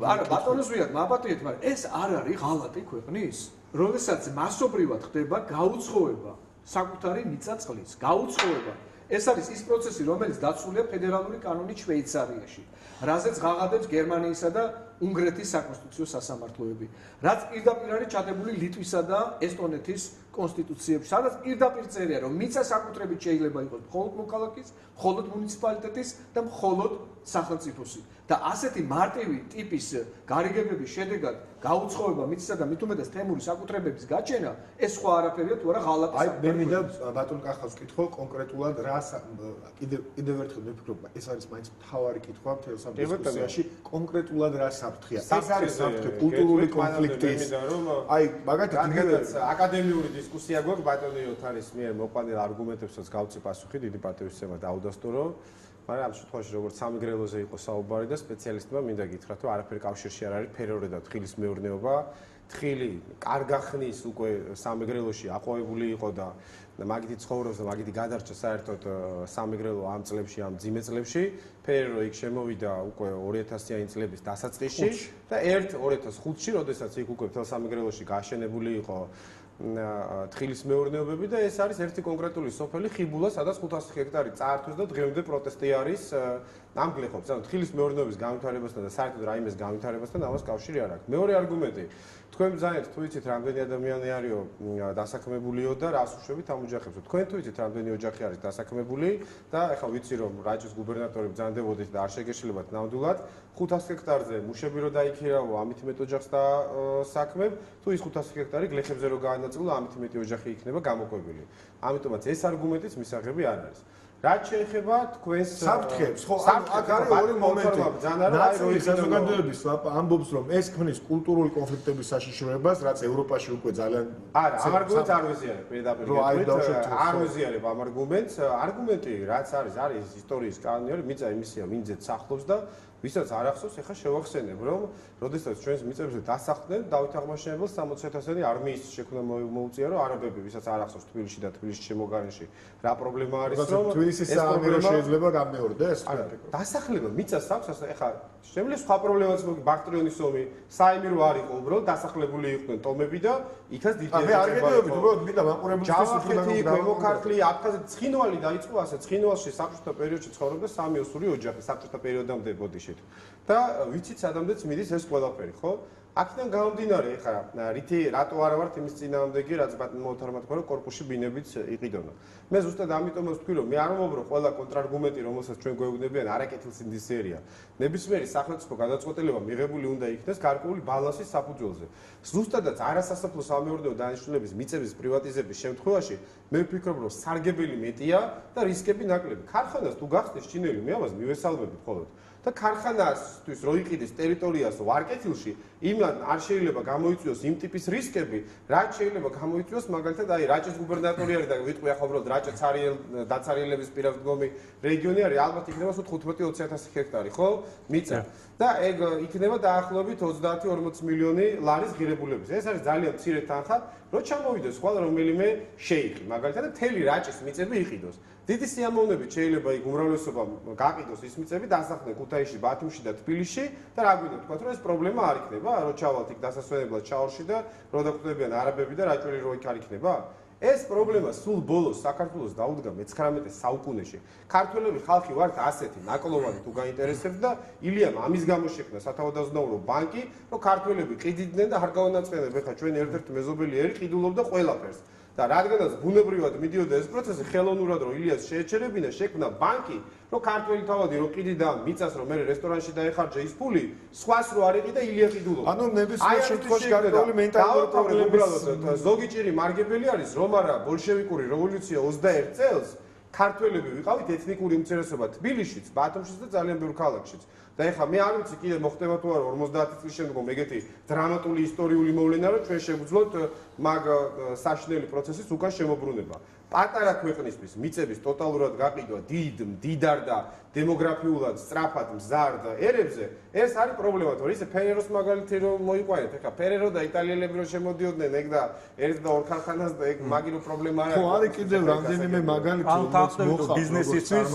[SPEAKER 2] არა, ბატონოს ვიარ, მაპატიეთ, მაგრამ ეს არ არის ღალატი ქვეყნის. როდესაც მასობრივად ხდება გაუცხოება საკუთარი მიწა-წყლის, გაუცხოება. ეს არის ის პროცესი, რომელიც დაცულია ფედერალური კანონით შვეიცარიაში, რაზეც ღაღადებს გერმანიისა და უნგრეთის საკონსტიტუციო სასამართლოები, რაც პირდაპირ არის ჩადებული ლიტვისა და ესტონეთის კონსტიტუციებში, სადაც პირდაპირ წერია, რომ მიწა საკუთრებით შეიძლება იყოს მხოლოდ მოქალაქის, მხოლოდ მუნიციპალიტეტის და მხოლოდ სახელმწიფოსი. და ასეთი მარტივი ტიპის გარიგებების შედეგად გაუცხოება მიწისა და მით უმეტეს თემური საკუთრებების გაჩენა, ეს სხვა არაფერია თუ არა ღალატი.
[SPEAKER 1] აი, მე მინდა ბატონ კახას ვკითხო კონკრეტულად რა კიდევ ერთხელ ვიფიქრობ, ეს არის მაინც მთავარი კითხვა მთელ სამ დისკუსიაში, კონკრეტულად რა საფრთხეა. ეს არის საფრთხე კულტურული კონფლიქტის. აი, მაგათაც
[SPEAKER 3] აკადემიური დისკუსია გვაქვს ბატონი ოთარის მიერ მოყვანილ არგუმენტებსაც გავწი პასუხი, დიდი პატივისცემა დაუდასტურო. მაგრამ ამ შემთხვევაში როგორც სამეგრელოზე იყო საუბარი და სპეციალისტებმა მინდა გითხრათ, რომ არაფერი კავშირში არ არის ფერორი და თხილის მეურნეობა. თხილი კარგახნის უკვე სამეგრელოში აყვავებული იყო და მაგითი ცხოვრობს და მაგითი გადარჩა საერთოდ სამეგრელო ამ წლებში, ამ ძიმე წლებში. ფერო იქ შემოვიდა უკვე 2000-იანი წლების დასაწყისში და 2005-ში, როდესაც იქ უკვე მთელ სამეგრელოში გაშენებული იყო თხილის მეურნეობები და ეს არის ერთი კონკრეტული სოფელი ხიბულა, სადაც 500 ჰექტარი წაართვეს და დღემდე პროტესტი არის ამგლეხობს. ანუ თხილის მეურნეობის განვითარებასთან და საერთოდ რაიმეს განვითარებასთან ამას კავშირი არ აქვს. მეორე არგუმენტი, თქვენ ბრძანეთ თუ იცით რამდენი ადამიანი არისო დასაქმებულიო და რას უშვებით ამ ოჯახებს. თქვენ თუ იცით რამდენი ოჯახი არის დასაქმებული და ეხლა ვიცი რომ რაჭის გუბერნატორი ბრძანდებოდით და არ შეგეშლებათ ნამდვილად 500 ჰექტარზე მუშები რო დაიქირავო, ამით მეტ ოჯახს დასაქმებ, თუ ის 500 ჰექტარი გლეხებზე რო გაანაწილო, ამით მეტი ოჯახი იქნება გამოყვებილი. ამიტომაც ეს არგუმენტიც მისაღები არ არის. რაც შეეხება თქვენს
[SPEAKER 1] საფრთხებს, ხო, აქ არის ორი მომენტი. ნაციონალური საზოგადოების ამბობს, რომ ეს ქმნის კულტურული კონფლიქტების საშიშროებას, რაც ევროპაში უკვე ძალიან
[SPEAKER 3] არა, ამ არგუმენტს არ ვეზიარებ პირდაპირ. არ ვეზიარებ ამ არგუმენტს. არგუმენტი რაც არის ისტორიის კანონი, არის მიწა იმისია, ვინც ახლობს და ვისაც არ ახსოვს, ეხლა შევახსენებ, რომ როდესაც ჩვენს მიწებზე დასახლდნენ დავით აღმაშენებელს 60,000-იანი არმიის შექმნა მოუწია, რომ არაბები, ვისაც არ ახსოვს თბილისში და თბილისის შემოგარენში რა პრობლემა არის, რომ
[SPEAKER 1] თბილისის საამირო შეიძლება გამეორდეს?
[SPEAKER 3] დასახლება მიწას აქვს, ეხლა შემიძლია სხვა პრობლემაც ბაქტრიონის ომი, საიმირო არ იყო უბრალოდ დასახლებული იყვნენ ტომები და იქაც დიდი
[SPEAKER 1] მე არ გეტყვით, უბრალოდ მინდა მაყურებლისთვის
[SPEAKER 3] ჯავახეთი, ქვემოქართლი, აფხაზეთი, ცხინვალი დაიწყო ასე, ცხინვალში საბჭოთა პერიოდში ცხოვრობდა 3 ოსური ოჯახი საბჭოთა პერიოდამდე ბოდიშით. და ვიცით სადამდეც მიდის ეს ყველაფერი, ხო? აქედან გამომდინარე, ეხლა რატო არა ვართ იმის წინააღმდეგი, რაც მოთარმა თქვა, რომ კორპუსში ბინებიც იყიდონა. მე ზუსტად ამიტომ ვთქვი, რომ მე არ მომბრო ყველა კონტრარგუმენტი, რომელსაც ჩვენ გვეუბნებიან, არაკეთილსინდისიერია. ნებისმიერი სახელმწიფო გადაწყვეტილება მიღებული უნდა იქნეს გარკვეული ბალანსის საფუძველზე. ზუსტადაც არასასოფლო სამეურნეო დანიშნულების მიწების პრივატიზების შემთხვევაში მე ვფიქრობ, რომ სარგებელი მეტია და რისკები ნაკლები. ქარხანას თუ გახსნის ჩინელი, მე ამას მივესალმები მხოლოდ. და ქარხანასთვის რო იყიდეს ტერიტორიას ვარკეთილში, იმან არ შეიძლება გამოიწვიოს იმ ტიპის რისკები, რაც შეიძლება გამოიწვიოს მაგალითად აი რაჭის გუბერნატორი არის და ვიტყვი ახლა უბრალოდ რაჭა დაცარიელების პირავდგომი რეგიონი არის, ალბათ იქნება 15-20,000 ჰექტარი, ხო? მიწა. და ეგ იქნება დაახლოებით 30-40 მილიონი ლარის ღირებულების. ეს არის ძალიან მცირე თანხა, რო ჩამოვიდეს ხვალ რომელიმე შეიხი, მაგალითად და მთელი რაჭის მიწები იყიდოს. დიდი სიამოვნებით შეიძლება იქ უმრავლესობა გაყიდოს ის მიწები, დასახლდნენ ქუთაისში, ბათუმში და თბილისში და რა გვინდა თქვა, რომ ეს პრობლემა არ იქნება, რო ჩავალთ იქ დასასვენებლად შაორში და რო დაგვხვდებიან არაბები და რაჭველი რო იქ არ იქნება? ეს პრობლემა სულ ბოლოს საქართველოს დაუდგა მე-19 საუკუნეში. ქართველები ხალხი ვართ ასეთი, ნაკლოვანი თუ გაინტერესებთ და ილიამ ამის გამო შექმნა სათავადაზნაურო ბანკი, რომ ქართველები ყიდიდნენ და არ გავანაწყენებ, ეხლა ჩვენი ერთ-ერთი მეზობელი ერი ყიდულობდა ყველაფერს. და რადგანაც ბუნებრივად მიდიოდა ეს პროცესი, ხელოვნურად რომ ილიას შეეჩერებინა, შექმნა ბანკი, რომ ქართველი თავადი რომ ყიდიდა მიწას, რომ მე რესტორანში დაეხარჯა ის ფული, სხვას რო არ იყიდა ილია ყიდულობდა.
[SPEAKER 1] ანუ ნებისმიერ შემთხვევაში გარკვეული მენტალური პრობლემები.
[SPEAKER 3] ზოგი ჭირი მარგებელი არის, რომ არა ბოლშევიკური რევოლუცია 21 წელს ქართველები ვიყავით ეთნიკური უმცირესობა თბილისშიც, ბათუმშიც და ძალიან ბევრ ქალაქშიც. და ეხლა მე არ ვიცი კიდე მოხდება თუ არა 50 წლის შემდგომ ეგეთი დრამატული ისტორიული მოვლენა, რომ ჩვენ შეგვძლოთ მაგ საშინელი პროცესის უკან შემოbrunება. პატარა ქვეყნისთვის მიწების ტოტალურად გაყიდვა დიდ, მდიდარ და დემოგრაფიულად სწრაფად მზარდ ერებზე, ეს არის პრობლემა, თორე ისე ფერეროს მაგალითი რომ მოიყვანეთ, ეხლა ფერერო და იტალიელები რომ შემოდიოდნენ ეგ და ერთ და ორ ქარხანას და ეგ მაგირო პრობლემა არ არის.
[SPEAKER 1] ხო, არის კიდევ რამდენიმე მაგალითი,
[SPEAKER 4] რომელიც მოხდა ბიზნესისთვის,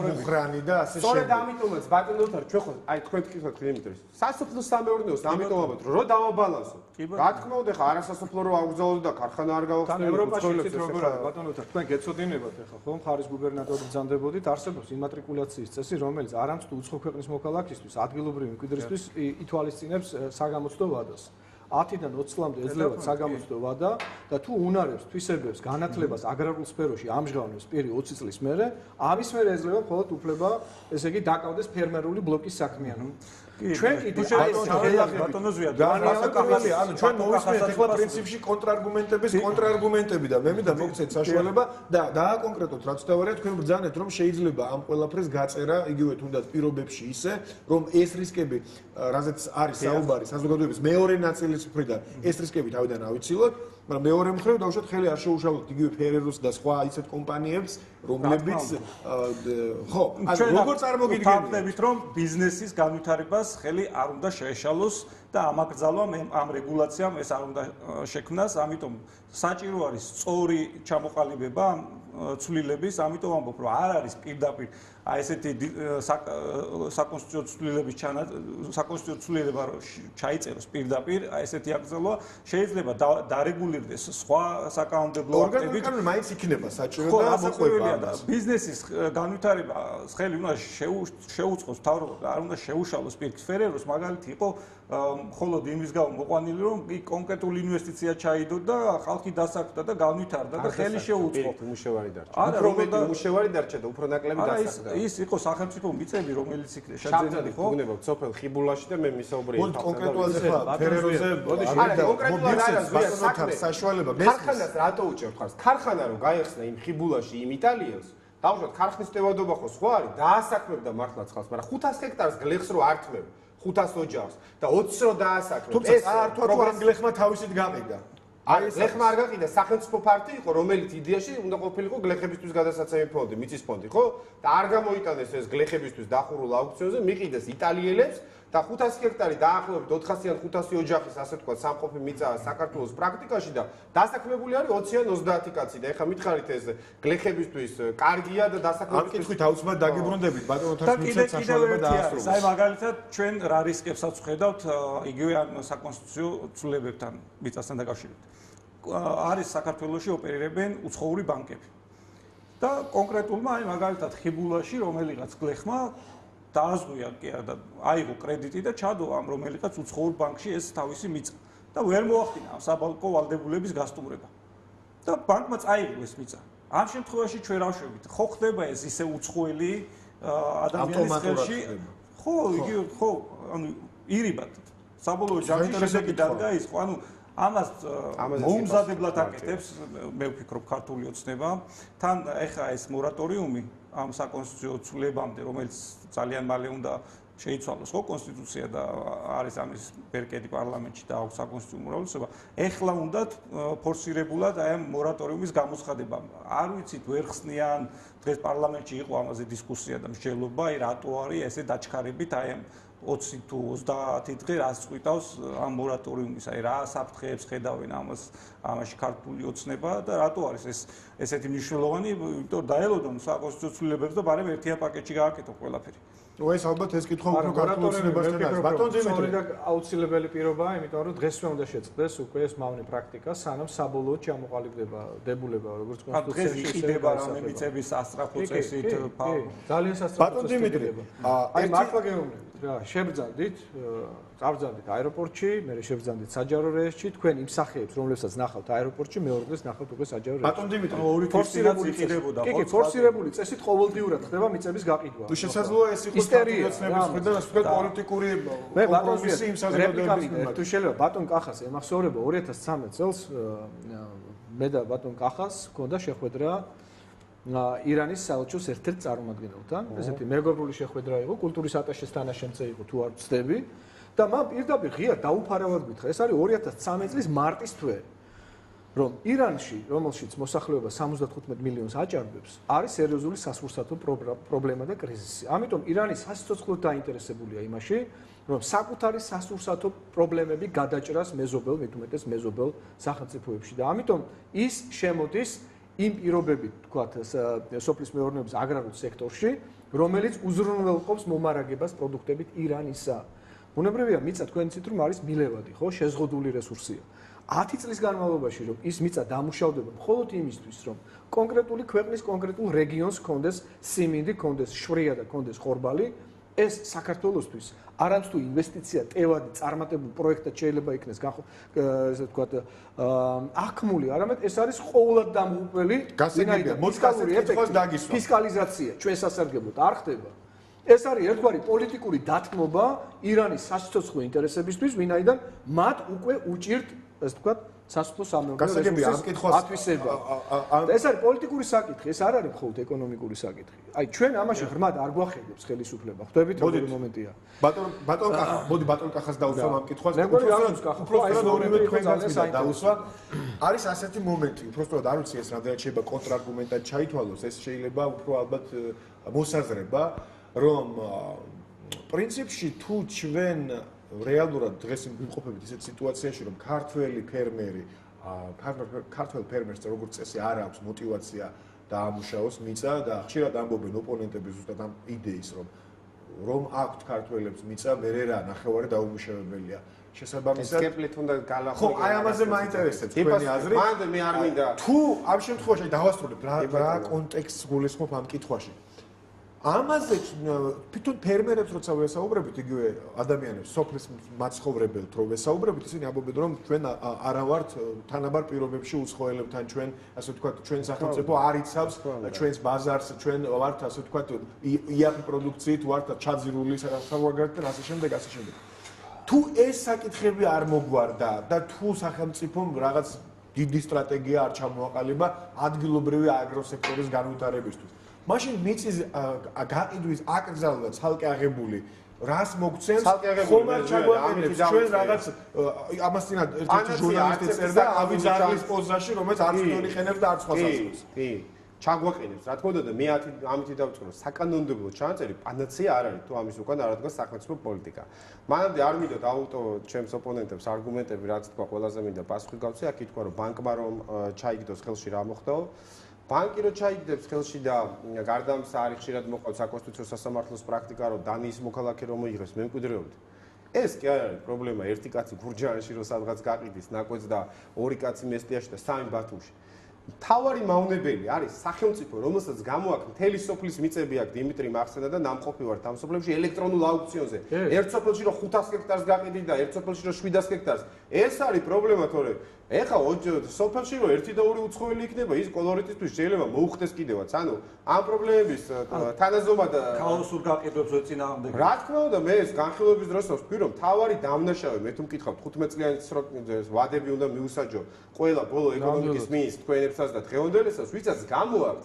[SPEAKER 1] მუხრანი და ასე შემდეგ.
[SPEAKER 3] სწორედ ამიტომაც ბატონო ლორთარ, ჩვენ ხო აი თქვენ თქვით დიმიტრის. სასოფლო სამეურნეოს ამიტომ ამბობთ, რომ დავაბალანსოთ. რა თქმა უნდა, ხა არასასოფლო რო აუგზავნოთ და ქარხანა არ გავახსენებთ.
[SPEAKER 2] ევროპაში იცით როგორ არის ბატონო ლორთარ, თქვენ გეცოდინებათ ახლა ხო, მხარის გუბერნატორი ბრძანდებოდით, არსებობს იმატრიკულაციის წესი, რომელიც არამწუ უცხო ქვეყნის მოქალაქისთვის, ადგილობრივი მკვიდრისთვის ითვალისწინებს საგამოცდო ვადას. 10-დან 20 წლამდე ეძლევათ საგამოცდო ვადა და თუ უნარებს, თვისებებს, განათლებას აგრარულ სფეროში ამჟღავნებს პირი 20 წლის მერე, ამის მერე ეძლევა მხოლოდ უფლება, ესე იგი, დაკავდეს ფერმერული ბლოკის საქმიანობით. ჩვენ კიდე აი ეს
[SPEAKER 4] ბატონო ზვია
[SPEAKER 1] განსაკუთრებული, ანუ ჩვენ მოვისმენთ ახლა პრინციპში კონტრარგუმენტები და მე მინდა მოგცეთ საშუალება და დააკონკრეტოთ რაც დავარია თქვენ ბრძანეთ რომ შეიძლება ამ ყველაფერს გაწერა იგივე თუნდაც პირობებში ისე რომ ეს რისკები რაზეც არის საუბარი საზოგადოების მეორე ნაწილის მხრიდან ეს რისკები თავიდან ავიცილოთ მაგრამ მეორე მხრივ დავუშვათ ხელი არ შეუშალოთ იგივე ფერეროს და სხვა ისეთ კომპანიებს რომლებიც ხო ანუ როგორ წარმოგიდგენთ
[SPEAKER 4] რომ ბიზნესის განვითარებას ხელი არ უნდა შეეშალოს და ამაგრძალვამ ამ რეგულაციამ ეს არ უნდა შექმნას, ამიტომ საჭირო არის სწორი ჩამოყალიბება ცვლილების, ამიტომ ამბობ, რომ არ არის პირდაპირ აი ესეთი საკონსტიტუციო ცვლილება ჩაიწეროს პირდაპირ, აი ესეთი აკრძალვა, შეიძლება დარეგულირდეს სხვა საკანონმდებლო აქტებით.
[SPEAKER 1] ორგანული მაინც იქნება საჭირო და მოყვება ამას.
[SPEAKER 4] ბიზნესის განვითარებას ხელი უნდა შეუწყოს თავრობა და არ უნდა შეუშალოს პირიქით. ფერეროს მაგალითი იყო მხოლოდ იმის გამო მოყვანილი, რომ კონკრეტული ინვესტიცია ჩაიდო და ხალხი დასაქმდა და განვითარდა და ხელი შეუწყო.
[SPEAKER 3] უმუშევარი დარჩა. უფრო მეტი უმუშევარი დარჩა და უფრო ნაკლები დასაქმდა.
[SPEAKER 4] ის იყო სახელმწიფო მიწები, რომელიც იქ შეძენილი ხო?
[SPEAKER 3] გუნებავთ სოფელ ხიბულაში და მე მისაუბრე
[SPEAKER 1] იქ. კონკრეტულად ახლა ფერეროზე
[SPEAKER 3] კონკრეტულად არის
[SPEAKER 1] ბატონოთარ საშუალება
[SPEAKER 3] ქარხანას რატო უჭერთ ხარს? ქარხანა რომ გაიხსნა იმ ხიბულაში იმ იტალიელს, დავუშვათ ქარხნის ტევადობა ხო სხვა არის, დაასაქმებდა მართლაც ხალხს, მაგრამ 500 ჰექტარს გლეხს რო ართმევ 500 ოჯახს და 20 რო დაასაქმებ.
[SPEAKER 1] თუმცა საერთოდ თუ ამ გლეხმა თავისით გაყიდა.
[SPEAKER 3] აი გლეხმა არ გაყიდა, სახელმწიფო პარტია იყო, რომელიც იდეაში უნდა ყოფილიყო გლეხებისთვის გადასაცემი ფონდი, მიწის ფონდი, ხო? და არ გამოიტანეს ეს გლეხებისთვის დახურულ აუქციონზე, მიყიდეს იტალიელებს და 500 ჰექტარი დაახლოებით 400-ან 500 ოჯახის ასე თქვა სამყოფი მიწაა საქართველოს პრაქტიკაში და დასაქმებული არის 20-ან 30 კაცი და ეხლა მითხარით ეს გლეხებისთვის კარგია და დასაქმებისთვის
[SPEAKER 1] ამ კითხვით აუცილებლად დაგიბრუნდებით ბატონოთარ მიცეთ საშუალება დაასრულოს.
[SPEAKER 4] აი მაგალითად ჩვენ რა რისკებსაც ვხედავთ იგივე ამ საკონსტიტუციო ცვლილებებთან მიწასთან დაკავშირებით. არის საქართველოში ოპერირებენ უცხოური ბანკები. და კონკრეტულმა აი მაგალითად ხიბულაში რომელიღაც გლეხმა დააზღვია კი არა და აიღო კრედიტი და ჩადო ამ რომელიღაც უცხოურ ბანკში ეს თავისი მიწა და ვერ მოახდინა ამ საბანკო ვალდებულების გასტუმრება. და ბანკმა წაიღო ეს მიწა. ამ შემთხვევაში ჩვენ რა ვშვებით? ხო ხდება ეს ისე უცხოელი ადამიანის ხელში? ხო, იგივე ხო, ანუ ირიბად. საბოლოო ჯამში შედეგი დადგა ის, ხო, ანუ ამას მოუმზადებლად აკეთებს, მე ვფიქრობ, ქართული ოცნება. თან ეხა ეს მორატორიუმი ამ საკონსტიტუციო ცვლილებამდე, რომელიც ძალიან მალე უნდა შეიცვალოს, ხო, კონსტიტუცია და არის ამის ბერკეტი პარლამენტში და აქვს საკონსტიტუციო უმრავლესობა. ეხლა უნდათ ფორსირებულად აი ამ მორატორიუმის გამოცხადება. არ ვიცით, ვერ ხსნიან, დღეს პარლამენტში იყო ამაზე დისკუსია და მსჯელობა, აი რატო არის ესე დაჩქარებით აი ამ 20 თუ 30 დღე რას წვითავს ამ მორატორიუმის, აი რა საფრთხეებს ხედავენ ამაში ქართული ოცნება და რატო არის ეს ესეთი მნიშვნელოვანი, იმიტომ დაელოდონ საკონსტიტუციო ცვლილებებს და ბარემ ერთიან პაკეტში გააკეთო ყველაფერი.
[SPEAKER 1] ну ეს ალბათ ეს კითხვა უფრო ქართულ ოცნებასთან არის. ბატონ დიმიტრი
[SPEAKER 2] და აუცილებელი პირობაა, იმიტომ რომ დღესვე უნდა შეწყდეს უკვე ეს მავნე პრაქტიკა, სანამ საბოლოოდ ჩამოყალიბდება დებულება, როგორც კონსტიტუციაში
[SPEAKER 4] იყიდება რამე მიწების სასწრაფო წესით.
[SPEAKER 2] ძალიან სასწრაფო.
[SPEAKER 1] ბატონ დიმიტრი,
[SPEAKER 2] აი მართლა გეუბნებით რა, შებრძანდით, წავბრძანდით აეროპორტში, მე შებრძანდით საჯარო რეესში, თქვენ იმ სახეებს, რომლებსაც ნახავთ აეროპორტში, მეორე დღეს ნახავთ უკვე საჯარო რეესში.
[SPEAKER 1] ბატონ დიმიტრი,
[SPEAKER 2] ფორსირებული იყიდებოდა, ხო? კი, ფორსირებული წესით ყოველდღიურად ხდება მიწების გაყიდვა.
[SPEAKER 1] თუ შესაძლოა ეს იყოს ოცნების მხრიდან, ასე ვთქვათ, პოლიტიკური კომპრომისი იმ საზოგადოების მიმართ.
[SPEAKER 2] თუ შეიძლება ბატონ კახას ემახსოვრება 2013 წელს მე და ბატონ კახას ჰქონდა შეხვედრა ირანის საელჩოს ერთ-ერთ წარმომადგენელთან, ესეთი მეგობრული შეხვედრა იყო, კულტურის ატაშეს თანაშემწე იყო, თუ არ ვცდები, და მან პირდაპირ ღია დაუფარავად გითხრა, ეს არის 2013 წლის მარტის თვე. რომ ირანში, რომელშიც მოსახლეობა 75 მილიონს აჭარბებს, არის სერიოზული სასურსათო პრობლემა და კრიზისი. ამიტომ ირანი სასიცოცხლოდ დაინტერესებულია იმაში, რომ საკუთარი სასურსათო პრობლემები გადაჭრას მეზობელ, მით უმეტეს მეზობელ სახელმწიფოებში და ამიტომ ის შემოდის იმ პირობებით, თქვათ, სოფლის მეურნეობის აგრარულ სექტორში, რომელიც უზრუნველყოფს მომარაგებას პროდუქტებით ირანისა. ბუნებრივია, მიწა თქვენ იცით, რომ არის მილევადი, ხო, შეზღუდული რესურსია. 10 წლის განმავლობაში, რომ ის მიწა დამუშავდება მხოლოდ იმისთვის, რომ კონკრეტული ქვეყნის კონკრეტულ რეგიონს ჰქონდეს სიმინდი, ჰქონდეს შვრია და ჰქონდეს ხორბალი, ეს საქართველოსთვის არამც თუ ინვესტიცია ტევადი წარმატებულ პროექტად შეიძლება იქნეს ესე ვთქვათ აღქმული, არამედ ეს არის ყოველად დამღუპველი
[SPEAKER 1] ფისკალური ეფექტი,
[SPEAKER 2] ფისკალიზაცია ჩვენ სასარგებლოდ არ ხდება. ეს არის ერთგვარი პოლიტიკური დათმობა ირანის სასიცოცხლო ინტერესებისთვის, ვინაიდან მათ უკვე უჭირთ, ესე ვთქვათ, სასოფლო სამეურნეო რესურსის ათვისება. ეს არის პოლიტიკური საკითხი, ეს არ არის მხოლოდ ეკონომიკური საკითხი. აი ჩვენ ამაში ღრმად არ გვახერხებს ხელისუფლება. ხვდებით როგორი მომენტია.
[SPEAKER 1] ბატონ კახას დაუსვა ამ კითხვას. დაუსვა. არის ასეთი მომენტი, უბრალოდ არ ვიცი ეს რამდენად შეიძლება კონტრარგუმენტად ჩაითვალოს, ეს შეიძლება უფრო ალბათ მოსაზრება, რომ პრინციპში თუ ჩვენ რეალურად დღეს ვიმყოფებით ისეთ სიტუაციაში, რომ ქართველ ფერმერს როგორც წესი არ აქვს мотиваცია დაამუშავოს მიწა და ხშირად ამბობენ ოპონენტები ზუსტად ამ იდეის, რომ აქვთ ქართველებს მიწა, მერე რა ნახევარი დაუმუშავებელია. შესაბამისად
[SPEAKER 3] სკეპლით უნდა გალახო.
[SPEAKER 1] ხო, აი ამაზე მაინტერესებს თქვენი აზრი.
[SPEAKER 3] მანდ მე არ მინდა.
[SPEAKER 1] თუ ამ შემთხვევაში დავასრულებ რა კონტექსტს გულისხმობ ამ კითხვაში. ამაზე თვითონ ფერმერებს როცა ვესაუბრებით, იგივე ადამიანებს, სოფლის მაცხოვრებელთ რო ვესაუბრებით, ისინი ამბობენ, რომ ჩვენ არა ვართ თანაბარ პირობებში უცხოელებთან, ჩვენ ასე ვთქვათ, ჩვენ სახელმწიფო არ იცავს ჩვენს ბაზარს, ჩვენ ვართ ასე ვთქვათ, იაფი პროდუქციით ვართ ჩაძირული საზღვარგარეთ და ასე შემდეგ, ასე შემდეგ. თუ ეს საკითხები არ მოგვარდა და თუ სახელმწიფომ რაღაც დიდი სტრატეგია არ ჩამოაყალიბა ადგილობრივი აგროსექტორის განვითარებისთვის, მაშინ მიწის გაყიდვის აკრძალვა ცალკე აღებული რას მოგცემს ხომ არ ჩაგვაყენებს ჩვენ რაღაც ამასთანავე ერთ-ერთი ჟურნალისტი წერდა ავიძაღლის პოზაში რომელიც არც ნოლი ხენებს და არც სხვას ასწავს.
[SPEAKER 3] კი, ჩაგვაყენებს. რა თქმა უნდა და მე ამით დავწყრო საკანონმდებლო ჩანაწერი პანაცეა არ არის თუ ამის უკან არ ადგას სახელმწიფო პოლიტიკა. მანამდე არ მინდა დავუტო ჩემს ოპონენტებს არგუმენტები რაც თქვა ყველაზე მინდა პასუხი გავცე აქ ითქვა რომ ბანკმა რომ ჩაიგდოს ხელში რა მოხდაო ბანკი რო ჩაიგდებს ხელში და გარდამს არის ხშირად მოყავს საკონსტიტუციო სასამართლოს პრაქტიკა რომ დანიის მოქალაქე რომ მოიღებს მემკვიდრეობით. ეს კი არ არის პრობლემა, ერთი კაცი გურჯაანში რო სადღაც გაყიდის ნაკვეთს და ორი კაცი მესტიაში და სამი ბათუმში. თავარი მავნებელი არის სახელმწიფო, რომელსაც გამოაქვს მთელი სოფლის მიწები აქვს დიმიტრი მახსენა და ნამყოფი ვართ ამ სოფლებში ელექტრონულ აუქციონზე. ერთ სოფელში რო 500 ჰექტარს გაყიდით და ერთ სოფელში რო 700 ჰექტარს. ეს არის პრობლემა, თორე ეხა სოფელში რო ერთი და ორი უცხოელი იქნება, ის კოლორიტისთვის შეიძლება მოუხდეს კიდევაც. ანუ ამ პრობლემების თანაზომა და
[SPEAKER 4] ქაოსურ გაყიდვებს ეწინააღმდეგე.
[SPEAKER 3] რა თქმა უნდა, მე ეს განხილვების დროს ვთქვი, რომ თავარი დამნაშავე, მე თუ მკითხავთ 15 წლიანი ვადები უნდა მიუსაჯო ყველა ბოლო ეკონომიკის მინისტრს თქვენებსაც და დღევანდელსაც, ვისაც გამოაქვთ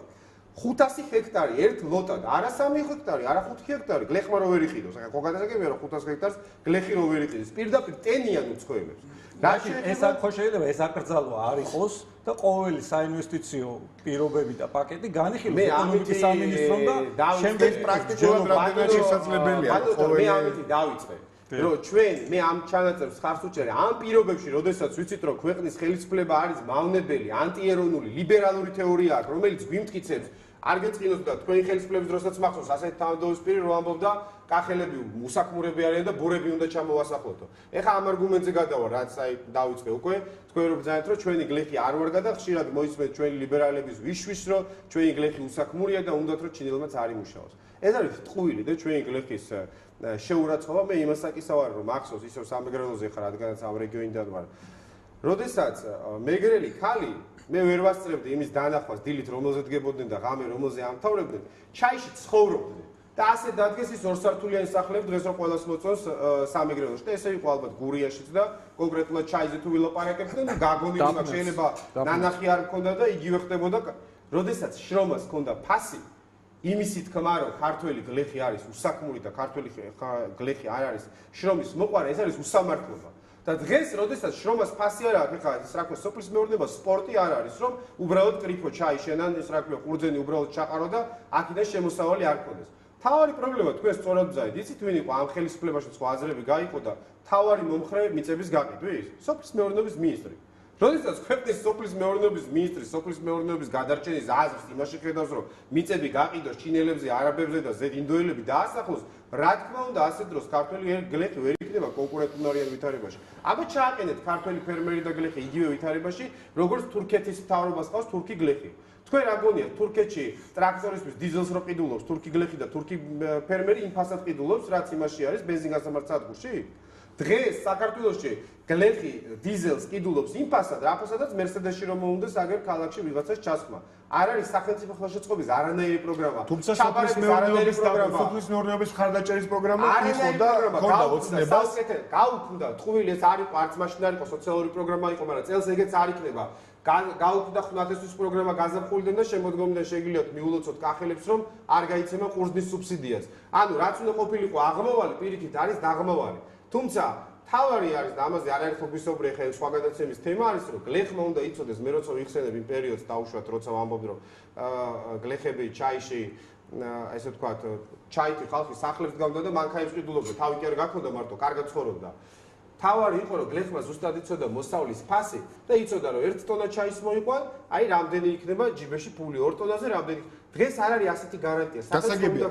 [SPEAKER 3] 500 ჰექტარი ერთ ლოტად, არა 3 ჰექტარი, არა 5 ჰექტარი, გლეხმა რო ვერ იყიდოს. ახლა გოგადასაგებია რომ 500 ჰექტარს გლეხი რო ვერ იყიდეს. პირდაპირ ტენიან უცხოელებს.
[SPEAKER 4] ეს ხო შეიძლება ეს აკრძალვა არ იყოს და ყოველი საინვესტიციო პირობები და პაკეტი განიხილოს ეკონომიკის სამინისტრომ და შემდეგ
[SPEAKER 1] პრაქტიკულად რამდენად შესაძლებელია
[SPEAKER 3] ყოველი მე ამითი დავიწყე. რომ ჩვენ მე ამ ჩანაწერს ხარს უჭერე ამ პირობებში, როდესაც ვიცით რომ ქვეყნის ხელისუფლება არის მავნებელი, ანტიეროვნული, ლიბერალური თეორია აქვს, რომელიც გვიმტკიცებს არ გეწყინოთ და თქვენი ხელისუფლების დროსაც მახსოვს ასეთ თანამდებობის პირი რომ ამბობდა კახელები უსაქმურები არიან და ბორები უნდა ჩამოვასახლოთო. ეხლა ამ არგუმენტზე გადავა, რაც აი დავიწყე უკვე, თქვენ რო ბრძანეთ რომ ჩვენი გლეხი არ ვარ და ხშირად მოისმენთ ჩვენი ლიბერალების ვიშვის რომ ჩვენი გლეხი უსაქმურია და უნდათ რომ ჩინელმაც არ იმუშაოს. ეს არის ტყუილი და ჩვენი გლეხის შეურაცხყოფა მე იმასაც აკისავარ რომ მახსოვს ისევ სამეგრელოზე ხარ რადგანაც ამ რეგიონიდან ვარ. როდესაც მეგრელი ხალი მე ვერ ვასწრებდი იმის დანახვას დილით რომელზე დგებოდნენ და ღამე რომელზე ამთავრებდნენ, ჩაიში ცხოვრობდნენ. და ასე დადგეს ის ორსართულიანი სახლები დღეს რომ ყველას მოწონს სამეგრელოში და ესე იყო ალბათ გურიაშიც და კონკრეტულად ჩაიზე თუ ვილაპარაკებდნენ და გაგონილი მაგ შეიძლება ნანახი არ მქონდა და იგივე ხდებოდა. როდესაც შრომას მქონდა ფასი იმისი თქმა რომ ქართველი გლეხი არის უსაქმური და ქართველი გლეხი არ არის შრომის მოყვარე, ეს არის უსამართლობა. და დღეს, როდესაც შრომას ფასი არ აქვს, ხა ის რა ქვია, სოფლის მეურნეობა სპორტი არ არის, რომ უბრალოდ კრიფო ჩაიშენან, ეს რა ქვია, ყურძენი უბრალოდ ჩაყარო და აქედან შემოსავალი არ გქონდეს. თავარი პრობლემა თქვენ სწორად ვძაით, იცით ვინ იყო ამ ხელისუფლებაში სხვა აზრები გაიყო და თავარი მომხრე მიწების გაყიდვის? სოფლის მეურნეობის მინისტრი. როდესაც ქვეყნის სოფლის მეურნეობის მინისტრი სოფლის მეურნეობის გადარჩენის აზრს იმაში ხედავს, რომ მიწები გაყიდოს ჩინელებზე, არაბებზე და ზედინდოელები დაასახლოს, რა თქმა უნდა, ასეთ დროს ქართველი გლეხი ვერ იქნება კონკურენტუნარიან ვითარებაში. აბა ჩააყენეთ ქართველი ფერმერი და გლეხი იგივე ვითარებაში, როგორც თურქეთის მთავრობას ყავს თურქი გლეხი. თქვენ რა გონიათ, თურქეთში ტრაქტორისთვის დიზელს რო ყიდულობს თურქი გლეხი და თურქი ფერმერი იმ ფასად ყიდულობს, რაც იმაში არის ბენზინგასამართ სადგურში? დღეს საქართველოში გლეხი დიზელს ყიდულობს იმ ფასად, რა ფასადაც მერსედესში რომ მოუნდეს აგერ ქალაქში ვიღაცას ჩასხმა. არ არის სახელმწიფო ხელშეწყობის არანაირი პროგრამა.
[SPEAKER 1] თუმცა სოფლის მეურნეობის მხარდაჭერის პროგრამა იყო და ჰქონდა ოცნებას.
[SPEAKER 3] გაუქმდა, ტყუილი ეს არ იყო, არც მაშინ არ იყო სოციალური პროგრამა იყო, მაგრამ წელს ეგეც არ იქნება. გაუქმდა ხუნათესთვის პროგრამა გაზაფხულიდან და შემოდგომიდან შეგიძლიათ მიულოცოთ კახელებს, რომ არ გაიცემა ყურძნის სუბსიდიას. ანუ რაც უნდა ყოფილიყო აღმოვალი, პირიქით არის დაღმავალი. თუმცა თავარი არის და ამაზე არაერთხელ გვისაუბრე, ხა სხვა გადაცემის თემა არის, რომ გლეხმა უნდა იცოდეს, მე როცა ვიხსენებ იმ პერიოდს დაუშვათ, როცა ვამბობ, რომ გლეხები ჩაიში, ესე ვთქვათ, ჩაითი ხალხი სახლებს გავდა და მანქანებს ყიდულობდა, თავი კი არ გაქონდა მარტო, კარგად ცხოვრობდა. თავარი იყო, რომ გლეხმა ზუსტად იცოდა მოსავლის ფასი და იცოდა, რომ 1 ტონა ჩაის მოიყვან, აი რამდენი იქნება ჯიბეში ფული, 2 ტონაზე რამდენი. დღეს არ არის ასეთი გარანტია.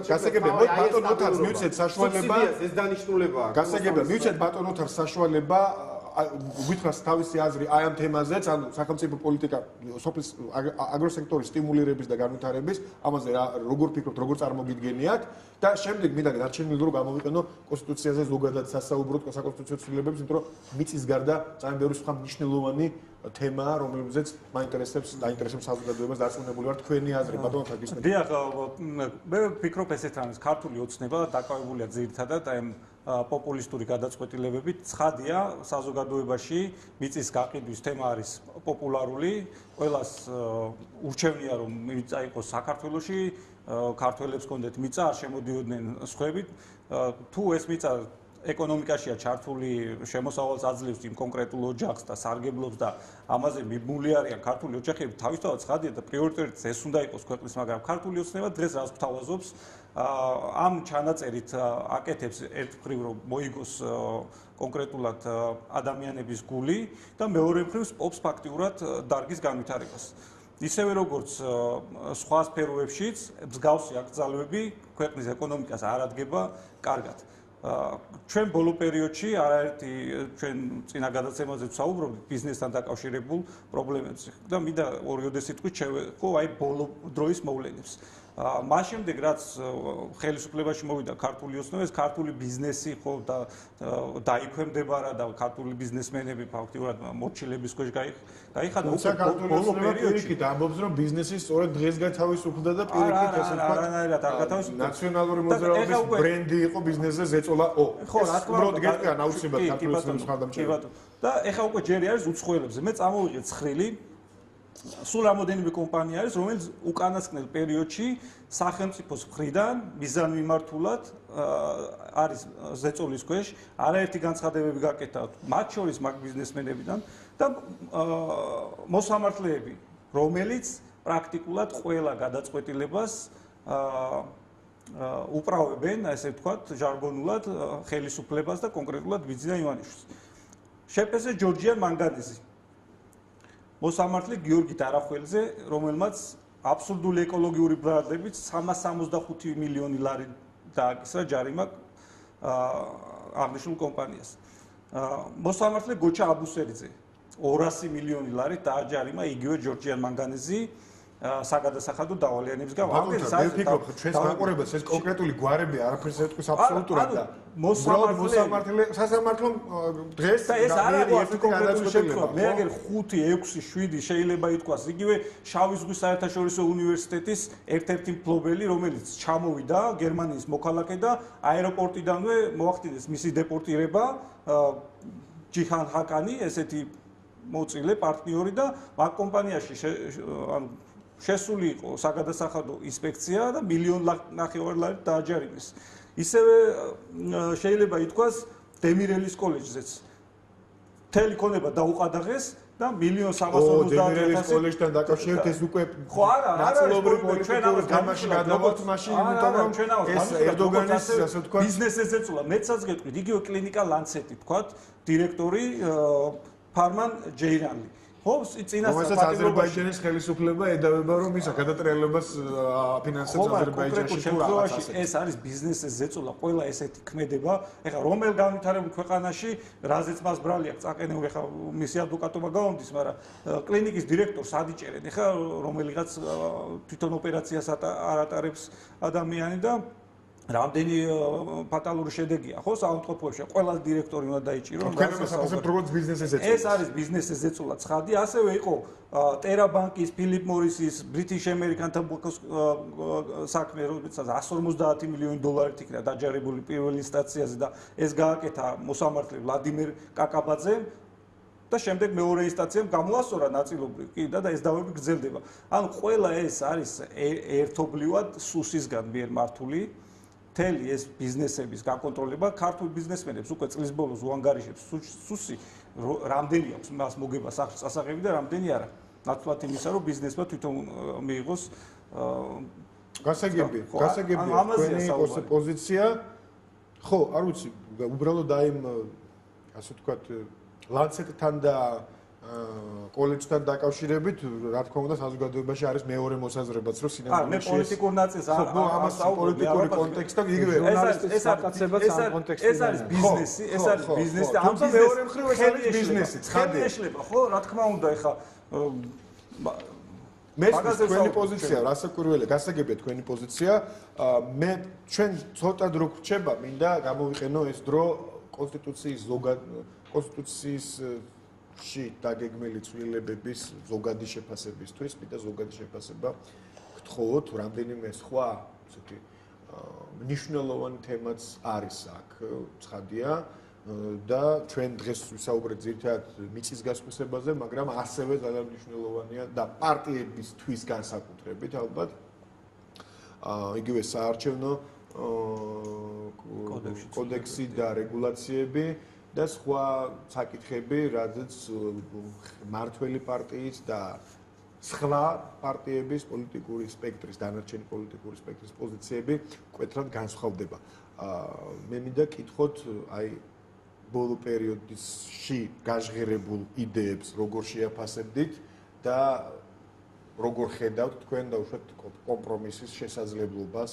[SPEAKER 1] გასაგებია, ბატონ ოთარს მივცეთ საშუალება.
[SPEAKER 3] ეს დანიშნულებაა.
[SPEAKER 1] გასაგებია, მივცეთ ბატონ ოთარს საშუალება გვითხრას თავისი აზრი აი ამ თემაზეც, ანუ სახელმწიფო პოლიტიკა, სოფლის აგროსექტორის სტიმულირების და განვითარების, ამაზე როგორ ფიქრობთ, როგორ წარმოგიდგენიათ და შემდეგ მინდა დარჩენილი რომ გამოვიყენო კონსტიტუციაზე ზოგადად სასაუბროთ საკონსტიტუციო ცვლილებებს, იმიტომ რომ მიწის გარდა ძალიან ბევრი სხვა მნიშვნელოვანი თემაა, რომელზეც დაინტერესებს საზოგადოებას დარწმუნებული ვარ თქვენი აზრი, ბატონო თაგისმეტ.
[SPEAKER 4] დიახ, მე ვფიქრობ ესეთ არის ქართული ოცნება დაკავებულია ძირითადად აი პოპულისტური გადაწყვეტილებებით. ცხადია, საზოგადოებაში მიწის გაყიდვის თემა არის პოპულარული, ყველას ურჩევნია რომ მიწა იყოს საქართველოში, ქართველებს კონდეთ მიწა, არ შემოდიოდნენ სხვებით. თუ ეს მიწა ეკონომიკაშია ჩართული, შემოსავალს აძლევს იმ კონკრეტულ ოჯახს და სარგებლობს და ამაზე მიბმული არიან ქართული ოჯახები, თავისთავად ცხადია და პრიორიტეტიც ეს უნდა იყოს ქვეყნის, მაგრამ ქართული ოცნება დღეს რას გვთავაზობს? ამ ჩანაწერით აკეთებს ერთ მხრივ რომ მოიგოს კონკრეტულად ადამიანების გული და მეორე მხრივ სპობს ფაქტიურად დარგის განვითარებას. ისევე როგორც სხვა სფეროებშიც მსგავსი აკრძალვები ქვეყნის ეკონომიკას არ ადგება კარგად. ჩვენ ბოლო პერიოდში არაერთი ჩვენ წინა გადაცემაზე ვსაუბრობთ ბიზნესთან დაკავშირებულ პრობლემებზე და მინდა ორიოდე სიტყვით შევეხო აი ბოლო დროის მოვლენებს. მას შემდეგ რაც ხელისუფლებაში მოვიდა ქართული ოცნება, ეს ქართული ბიზნესი ხო და დაიქვემდებარა და ქართული ბიზნესმენები ფაქტიურად მორჩილების ქვეშ გაიხადა.
[SPEAKER 1] ბოლო პერიოდში ამბობს რომ ბიზნესი სწორედ დღეს გათავისუფლდა და პირიქით ესე ვთქვათ
[SPEAKER 4] არანაირად არ გათავისუფლდა.
[SPEAKER 1] ნაციონალური მოძრაობის ბრენდი იყო ბიზნესზე ზეწოლა.
[SPEAKER 4] ხო, რა თქმა უნდა,
[SPEAKER 1] გეტყვიან აუცილებლად ქართული ოცნების მხარდამჭერები.
[SPEAKER 4] და ეხლა უკვე ჯერი არის უცხოელებზე. მე წამოვიღეთ ცხრილი სულ რამოდენიმე კომპანია არის, რომელიც უკანასკნელ პერიოდში სახელმწიფოს მხრიდან მიზანმიმართულად არის ზეწოლის ქვეშ, არაერთი განცხადებები გაკეთა, მათ შორის მაგ ბიზნესმენებიდან და მოსამართლეები, რომელიც პრაქტიკულად ყველა გადაწყვეტილებას უправებენ, ასე ვთქვათ, ჟარგონულად ხელისუფლებას და კონკრეტულად ბიძინა ივანიშვილს. შეპესე ჯორჯიან მანგანეზი. მოსამართლე გიორგი დარახველზე, რომელმაც აბსურდული ეკოლოგიური ბრალდებით 365 მილიონი ლარი დააკისრა ჯარიმა აღნიშნულ კომპანიას. მოსამართლე გოჩა აბუსერიძე 200 მილიონი ლარი დააჯარიმა იგივე ჯორჯიან მანგანეზი საგადასახადო დავალიანების გამო.
[SPEAKER 1] მე ვფიქრობ, ჩვენს მაყურებელს ეს კონკრეტული გვარები არაფერს ეთქვის აბსოლუტურად და მოსამართლე სასამართლო დღეს
[SPEAKER 4] ეს არ არის ერთი კონკრეტული შემთხვევა. მე აგერ 5, 6, 7 შეიძლება ითქვას იგივე შავი ზღვის საერთაშორისო უნივერსიტეტის ერთ-ერთი მფლობელი, რომელიც ჩამოვიდა გერმანიის მოქალაქე და აეროპორტიდანვე მოახდინეს მისი დეპორტირება ჯიჰან ჰაკანი, ესეთი მოწილე პარტნიორი და მაგ კომპანიაში ანუ შესული იყო საგადასახადო ინსპექცია და 1,5 მილიონ ლარი დააჯარიმეს. ისევე შეიძლება ითქვას დემირელის კოლეჯზეც. მთელი ქონება დაუყადაღეს და 1.350.000
[SPEAKER 1] კოლეჯთან დაკავშირებით ეს უკვე
[SPEAKER 4] ხო არა
[SPEAKER 1] ნაწილობრივ პოლიტიკურ თამაში გადავართ მაშინ იმიტომ რომ ეს ერდოგანის ასე ვთქვათ
[SPEAKER 4] ბიზნესზე წულა მეცაც გეტყვით იგივე კლინიკა ლანცეტი ვთქვათ დირექტორი ფარმან ჯეირანი ხო წინასწარ
[SPEAKER 1] აზერბაიჯანის ხელისუფლება ედავება რომ ისა გადატრიალებას აფინანსებს აზერბაიჯანში თუ რაღაცას
[SPEAKER 4] ეს არის ბიზნესის ზეწოლა ყველა ესეთი ქმედება ეხლა რომელ განვითარებულ ქვეყანაში რაზეც მას ბრალი აქვს წაყენებული ეხლა მისი ადვოკატობა გაუნდის მაგრამ კლინიკის დირექტორს ადიჭერენ ეხლა რომელიღაც თვითონ ოპერაციას არ ატარებს ადამიანი და რამდენი ფატალური შედეგია ხო საავადმყოფოებში ყველა დირექტორი უნდა დაიჭირო ეს არის ბიზნესის ზეწოლა ცხადი ასევე იყო ტერაბანკის ფილიპ მორისის ბრიტიშ ამერიკანთა საქმე რომელსაც 150 მილიონი დოლარით იქნა დაჯარებული პირველ ინსტანციაზე და ეს გააკეთა მოსამართლე ვლადიმერ კაკაბაძემ და შემდეგ მეორე ინსტანციამ გამოასწორა ნაწილობრივ კი და ეს დავები გრძელდება ანუ ყველა ეს არის ერთობლივად სუსისგან მიერ მართული მთელი ეს ბიზნესების გაკონტროლება ქართულ ბიზნესმენებს უკვე წლის ბოლოს უანგარიშებს სუსი რამდენი აქვს მას მოგება სასახები და რამდენი არა ნაცვლად იმისა რომ ბიზნესმა თვითონ მიიღოს
[SPEAKER 1] გასაგებია თქვენი პოზიცია ხო არ ვიცი უბრალოდ აი ასე ვთქვათ ლანცეტთან და კოლეჯთან დაკავშირებით რა თქმა უნდა საზოგადოებაში არის მეორე მოსაზრებაც რომ სინამდვილეში
[SPEAKER 4] მე პოლიტიკურ ნაწილს
[SPEAKER 1] ამას პოლიტიკური კონტექსტი იგივე
[SPEAKER 2] ეს არის
[SPEAKER 4] ბიზნესი ეს არის ბიზნესი
[SPEAKER 1] ამ მეორე მხრივ ეს არის ბიზნესი ცხადია
[SPEAKER 4] ეშლება ხო რა თქმა უნდა ეხა
[SPEAKER 1] მე თქვენი პოზიცია რასაკვირველია გასაგებია თქვენი პოზიცია მე ჩვენ ცოტა დრო გრჩება მინდა გამოვიყენო ეს დრო კონსტიტუციის ში დაგეგმილი ცვლილებების ზოგადი შეფასებისთვის, მინდა ზოგადი შეფასება გთხოვოთ, რამდენიმე სხვა, ისეთი მნიშვნელოვანი თემაც არის აქ, ცხადია და ჩვენ დღეს ვისაუბრეთ ძირითადად მიწის გასხვისებაზე, მაგრამ ასევე ძალიან მნიშვნელოვანია და პარტიებისთვის განსაკუთრებით ალბათ იგივე საარჩევნო კოდექსი და რეგულაციები და სხვა საკითხები, რადგან მართველი პარტიის და სხვა პარტიების პოლიტიკური სპექტრის, დანარჩენი პოლიტიკური სპექტრის პოზიციები მკვეთრად განსხვავდება. მე მინდა კითხოთ, აი ბოლო პერიოდში გაჟღერებულ იდეებს როგორ შეაფასებდით და როგორ ხედავთ თქვენ დაუშვათ კომპრომისის შესაძლებლობას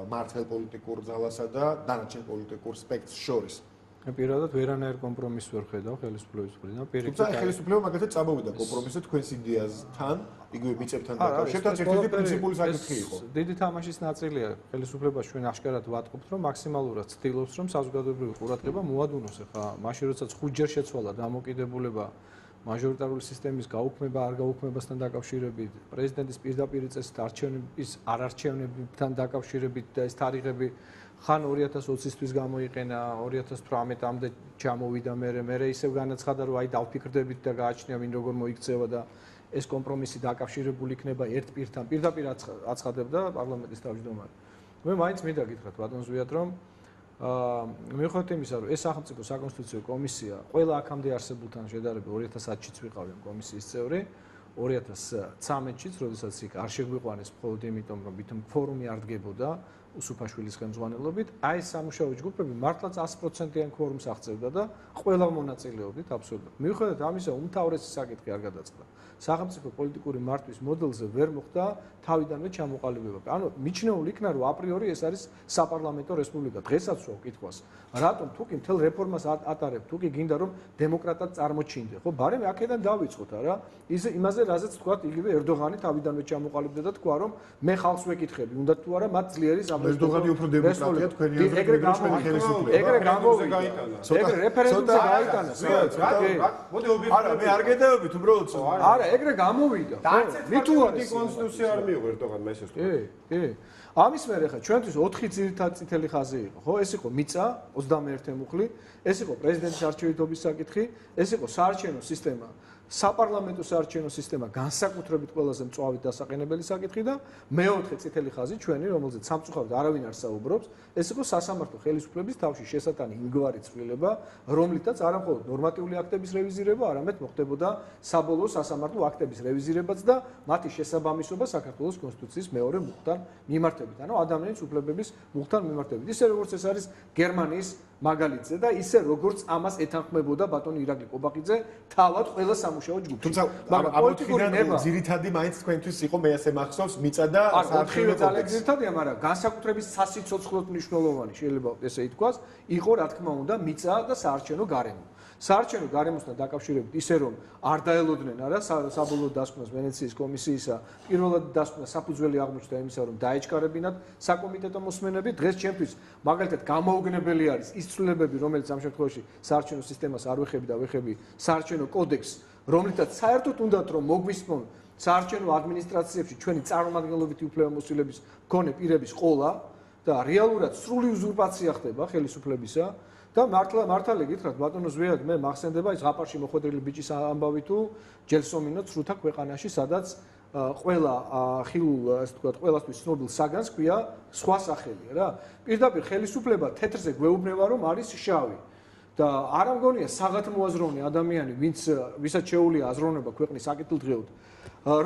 [SPEAKER 1] მართლ პოლიტიკურ ძალასა და დანარჩენ პოლიტიკურ სპექტრს შორის.
[SPEAKER 2] მე პირადად ვერანაირ კომპრომისს ვერ ხედავ ხელისუფლების მხრიდან.
[SPEAKER 1] თუმცა ხელისუფლება მაგათაც წამოვიდა კომპრომისზე თქვენს იდეასთან, იგივე მიწებთან დაკავშირებით, ერთ-ერთი პრინციპული საკითხი იყო.
[SPEAKER 2] დიდი თამაშის ნაწილია ხელისუფლებას ჩვენ აღშკარად ვატყობთ, რომ მაქსიმალურად ცდილობს, რომ საზოგადოებრივი ყურადღება მოადუნოს. ახლა მაშინ როდესაც 5 ჯერ შეცვალა დამოკიდებულება მაჟორიტარული სისტემის გაუქმება, არ გაუქმებასთან დაკავშირებით, პრეზიდენტის პირდაპირ წესით არჩევნების არარჩევნებთან დაკავშირებით და ეს თარიღები ხან 2020-ისთვის გამოიყენა, 2018-მდე ჩამოვიდა მე ისევ განაცხადა, რომ აი დავფიქრდებით და გააჩნია ვინ როგორ მოიქცევა და ეს კომპრომისი დაკავშირებული იქნება ერთ პირთან. პირდაპირ აცხადებდა პარლამენტის თავმჯდომარე. მე მაინც მინდა გითხრათ ბატონ ზვიად, რომ მიუხედავად იმისა, რომ ეს სახელმწიფო საკონსტიტუციო კომისია ყველა აქამდე არსებულთან შედარებით 2010-შიც ვიყავი ამ კომისიის წევრი, 2013-შიც, როდესაც იქ არ შეგვიყვანეს მხოლოდ იმიტომ, რომ ვითომ ფორუმი არ დგებოდა უსუფაშვილის ხელმძღვანელობით, აი ეს სამუშაო ჯგუფები მართლაც 100%-იან kvორუმს აღწევდა და ყველა მონაწილეობით აბსოლუტურად. მიუხედავად ამისა, უმთავრესი საკითხი არ გადაწყდა. სახელმწიფო პოლიტიკური მართვის მოდელზე ვერ მოხდა თავიდანვე ჩამოყალიბება. ანუ მიჩნეულ იქნა, რომ აპრიორი ეს არის საპარლამენტო რესპუბლიკა. დღესაც ვსვავ კითხვას. რატომ თუ კი მთელ რეფორმას ატარებ, თუ კი გინდა რომ დემოკრატად წარმოჩინდე, ხო, ბარემ აქედან დავიწყოთ არა? იმაზე, რაზეც თქვა იგივე ერდოღანი თავიდანვე ჩამოყალიბდა და თქვა, რომ მე ხალხს ვეკითხები, უნდა თუ არა მათ ძლიერი
[SPEAKER 1] ერდოღანი უფრო დემოკრატია თქვენი აზრით, ხელისუფლება.
[SPEAKER 4] ეგრე გაიტანა. ეგრე რეფერენდუმზე გაიტანა.
[SPEAKER 3] მოდი ობიექტივად.
[SPEAKER 1] არა, მე არ გედავებით უბრალოდ.
[SPEAKER 2] არა, ეგრე გამოვიდა.
[SPEAKER 3] მითუ არის კონსტიტუცია არ მიიღო ერდოღანმა ესე ვთქვა.
[SPEAKER 2] კი. ამის მერე ხა ჩვენთვის 4 ძირითადი წითელი ხაზი იყო, ხო? ეს იყო მიწა 21 მუხლი, ეს იყო პრეზიდენტის არჩევითობის საკითხი, ეს იყო საარჩევნო სისტემა, საპარლამენტო საარჩევნო სისტემა განსაკუთრებით ყველაზე მწვავე დასაყენებელი საკითხი და მეოთხე წითელი ხაზი ჩვენი, რომელზეც სამწუხაროდ არავინ არ საუბრობს, ეს იყო სასამართლო ხელისუფლების თავში შესატანი იმგვარი ცვლილება, რომლითაც არა მხოლოდ ნორმატიული აქტების რევიზირება, არამედ მოხდებოდა საბოლოო სასამართლო აქტების რევიზირებაც და მათი შესაბამისობა საქართველოს კონსტიტუციის მეორე მუხლთან მიმართებით, ანუ ადამიანის უფლებების მუხლთან მიმართებით. ისე როგორც ეს არის გერმანიის მაგალითზე და ისე როგორც ამას ეთანხმებოდა ბატონი ირაკლი კობახიძე თავად ყველა სამუშაო ჯგუფში.
[SPEAKER 1] თუმცა პოლიტიკური ნება ძირითადი მაინც თქვენთვის იყო მე ასე მახსოვს მიწა და
[SPEAKER 2] საარჩევნო კოდექსი. ძირითადია, მაგრამ განსაკუთრებით სასიცოცხლოდ მნიშვნელოვანი შეიძლება ესე ითქვას, იყო რა თქმა უნდა მიწა და საარჩევნო გარემო. საარჩევნო გარემოსთან დაკავშირებით ისე რომ არ დაელოდნენ არა საბოლოო დასკვნას ვენეციის კომისიისა, პირველად დასკვნა საფუძველი აღმოჩნდა იმისა, რომ დაეჩქარებინათ საკომიტეტო მოსმენები. დღეს ჩემთვის მაგალითად გამოუგნებელი არის ის ცვლილებები, რომელიც ამ შემთხვევაში საარჩევნო სისტემას არ ვეხები და ვეხები საარჩევნო კოდექსს, რომლითაც საერთოდ უნდათ რომ მოგვისმონ საარჩევნო ადმინისტრაციებში ჩვენი წარმომადგენლობითი უფლებამოსილების მქონე პირების ყოლა და რეალურად სრული უზურპაცია ხდება ხელისუფლებისა. და მართალი გითხრათ ბატონო ზვიად მე მახსენდება ის ზღაპარში მოხვედრილი ბიჭის ამბავი თუ ჯელსომინო ცრუთა ქვეყანაში სადაც ყველა ხილულ ასე ვთქვათ ყველასთვის ცნობილ საგანს ქვია სხვა სახელია რა პირდაპირ ხელისუფლება თეთრზე გვეუბნება რომ არის შავი და არ ამგონია საღათ მოაზროვნე ადამიანი ვისაც შეუძლია აზროვნება ქვეყნის საკეთილდღეოდ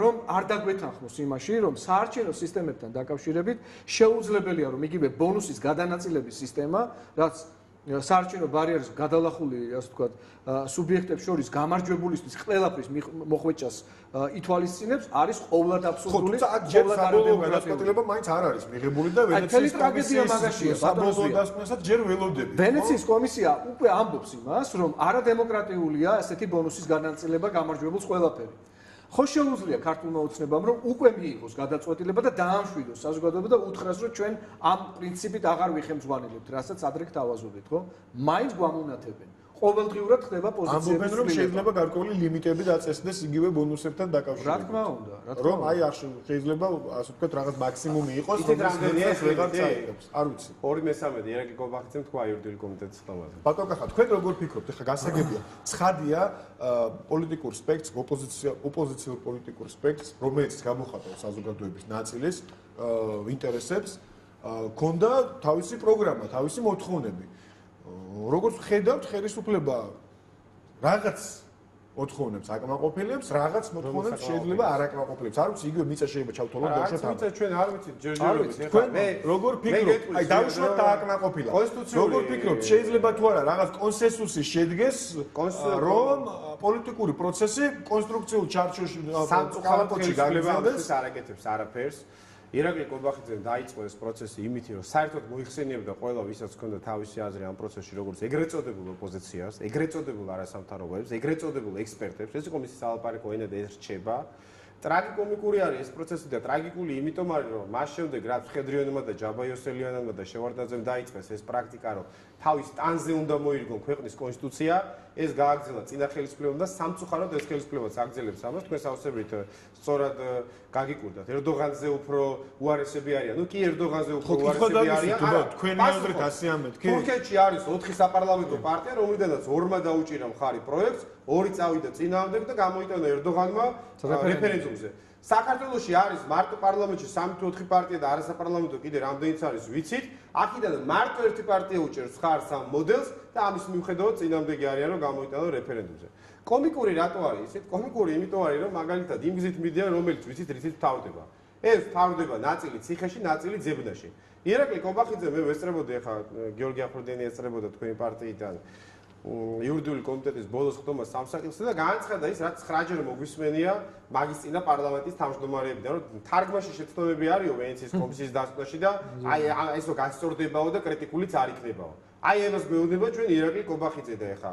[SPEAKER 2] რომ არ დაგვეთანხმოს იმაში რომ საარჩევნო სისტემებთან დაკავშირებით შეუძლებელია რომ იგივე ბონუსის გადანაწილების სისტემა რაც საარჩევნო ბარიერს გადალახული ასე ვთქვათ სუბიექტებს შორის გამარჯვებულისთვის ყველაფრის მოხვეჭას ითვალისწინებს არის ყოვლად აბსურდული
[SPEAKER 1] ყოვლად გადაწყვეტილება მაინც არ არის მიღებული და ვენეციის კომისიის საბოლოო დასკვნასაც ჯერ ველოდები
[SPEAKER 2] ვენეციის კომისია უკვე ამბობს იმას რომ არადემოკრატიულია ესეთი ბონუსის გადანაწილება გამარჯვებულს ყველაფერი ხო შეუძლია ქართულმა ოცნებამ რომ უკვე მიიღოს გადაწყვეტილება და დაამშვიდოს საზოგადოება და უთხრას რომ ჩვენ ამ პრინციპით აღარ ვიხემძღვანებებთ, რასაც ადრე გთავაზობდით, ხო? მაინც გვამონათებენ. ყოველდღიურად ხდება პოზიციების
[SPEAKER 1] ამბობენ რომ შეიძლება გარკვეული ლიმიტები დაწესდეს იგივე ბონუსებთან დაკავშირებით.
[SPEAKER 2] რა თქმა უნდა,
[SPEAKER 1] რომ აი არ შეიძლება ასე ვთქვათ რაღაც მაქსიმუმი იყოს,
[SPEAKER 3] რომელიც
[SPEAKER 1] ვეღარ წაიღებს. არ ვიცი.
[SPEAKER 3] 2/3 ირაკლი კობახიძემ თქვა იურიდიული კომიტეტის ხმაზე.
[SPEAKER 1] ბატონო ხა თქვენ როგორ ფიქრობთ? ეხლა გასაგებია. ცხადია პოლიტიკურ სპექტრს, ოპოზიციურ პოლიტიკურ სპექტრს, რომელიც გამოხატავს საზოგადოების ნაწილის ინტერესებს, ქონდა თავისი პროგრამა, თავისი მოთხოვნები. როგორც ხედავთ, ხელისუფლება რაღაც მოთხოვნებს აკმაყოფილებს, რაღაც მოთხოვნებს შეიძლება არ აკმაყოფილებს. არ ვიცი, იგივე მიწა შეიძლება ჩავთვალოთ ბავშვად.
[SPEAKER 3] მიწა ჩვენ არ ვიცით ჯერჯერობით.
[SPEAKER 1] თქვენ როგორ ფიქრობთ? აი დავუშვათ და აკმაყოფილა. როგორ ფიქრობთ, შეიძლება თუ არა რაღაც კონსენსუსი შედგეს, რომ პოლიტიკური პროცესი კონსტრუქციულ ჩარჩოში
[SPEAKER 3] სამწუხაროდ გაგრძელდეს, არ აკეთებს არაფერს. ირაკლი კობახიძემ დაიწყო ეს პროცესი იმით, რომ საერთოდ მოიხსენიებდა ყველა ვისაც ჰქონდა თავისი აზრი ამ პროცესში, როგორც ეგრეთ წოდებულ ოპოზიციას, ეგრეთ წოდებულ არასამთავრობოებს, ეგრეთ წოდებულ ექსპერტებს. ეს იყო მისი სალაპარაკო ენა და ეს რჩება. ტრაგიკომიკური არის ეს პროცესი და ტრაგიკული იმიტომ არის, რომ მას შემდეგ რაც მხედრიონმა და ჯაბაიოსელიანმა და შევარდნაძემ დაიწყეს ეს პრაქტიკა, რომ თავის ტანზე უნდა მოირგონ ქვეყნის კონსტიტუცია, ეს გააგრძელა წინა ხელისუფლებამ და სამწუხაროდ ეს ხელისუფლებაც აგრძელებს ამას. თქვენ საოცრებით სწორად გაგიკვირდათ. ერდოღანზე უფრო უარესები არიან. ნუ კი ერდოღანზე უფრო უარესები არიან.
[SPEAKER 1] თქვენი აზრით ასე ამეთქი?
[SPEAKER 3] თურქეთში არის 4 საპარლამენტო პარტია, რომლიდანაც 2-მა დაუჭირა მხარი პროექტს, 2 წავიდა წინააღმდეგ და გამოიტანა ერდოღანმა რეფერენდუმზე. საქართველოში არის მარტო პარლამენტში 3-4 პარტია და არასაპარლამენტო კიდე რამდენიც არის ვიცით. აქედან მარტო ერთი პარტია უჭერს მხარს ამ მოდელს და ამის მიუხედავად წინააღმდეგი არიან რომ გამოიტანონ რეფერენდუმზე. კომიკური რატო არის ისეთ? კომიკური იმიტომ არის რომ მაგალითად იმ გზით მიდიან რომელიც ვიცით რითიც თავდება. ეს თავდება ნაწილი ციხეში, ნაწილი ძებნაში. ირაკლი კობახიძე მე ვესწრებოდი ახლა გიორგი აფროდიანი ესწრებოდა თქვენი პარტიიდან იურიდიული კომიტეტის ბოლოს ხდომას სამსახურს და განაცხადა ის რაც 9-ჯერ მოგვისმენია მაგის წინა პარლამენტის თავმჯდომარეებიდან რომ თარგმანში შეცდომები არისო ვენეციის კომისიის დასკვნაში და აი ესო გასწორდებაო და კრიტიკულიც არ იქნებაო. აი ამას გვეუბნება ჩვენ ირაკლი კობახიძე და ახლა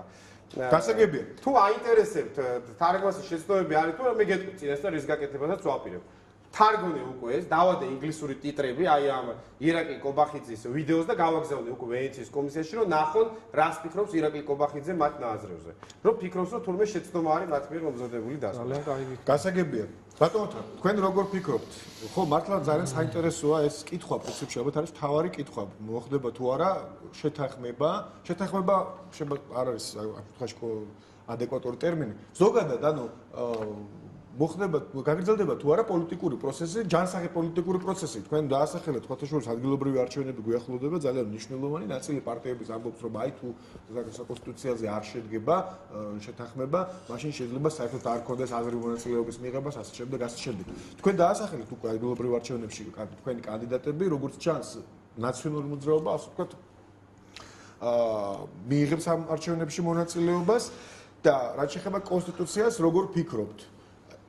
[SPEAKER 1] გასაგებია.
[SPEAKER 3] თუ აინტერესებთ თარგმანში შეცდომები არის თუ მე გეტყვი წინასწარ რის გაკეთებასაც ვაპირებ. თარგმნე უკვე ეს, დავადე ინგლისური ტიტრები, აი ამ ირაკლი კობახიძის ვიდეოს და გავაგზავნე უკვე ვენეციის კომისიაში, რომ ნახონ, რას ფიქრობს ირაკლი კობახიძე მათ ნააზრევზე. რომ ფიქრობს, რომ თურმე შეცდომა არის მათ მიერ მომზადებული დასვლა.
[SPEAKER 2] ძალიან კარგი.
[SPEAKER 1] გასაგებია. ბატონო, თქვენ როგორ ფიქრობთ? ხო, მართლა ძალიან საინტერესოა ეს კითხვა, პრინციპში ალბათ არის მთავარი კითხვა. მოხდება თუ არა შეთანხმება? შეთანხმება არ არის თქვაში ადეკვატური ტერმინი. ზოგადად, ანუ მოხდება, გაგრძელდება თუ არა პოლიტიკური პროცესი, ჯანსაღი პოლიტიკური პროცესი. თქვენ დაასახელეთ ხოთაშორის ადგილობრივი არჩევნები გვიახლოვდება, ძალიან მნიშვნელოვანი. ნაწილი პარტიების ამბობს, რომ აი თუ საკონსტიტუციაზე არ შედგება შეთანხმება, მაშინ შეიძლება საერთოდ არ ქონდეს აზრი მონაწილეობის მიღებას, ასე შემდეგ, ასე შემდეგ. თქვენ დაასახელეთ უკვე ადგილობრივ არჩევნებში თქვენი კანდიდატები, როგორც ჩანს, ნაციონალური მოძრაობა, ასე ვთქვათ, მიიღებს ამ არჩევნებში მონაწილეობას და რაც შეეხება კონსტიტუციას, როგორ ფიქრობთ?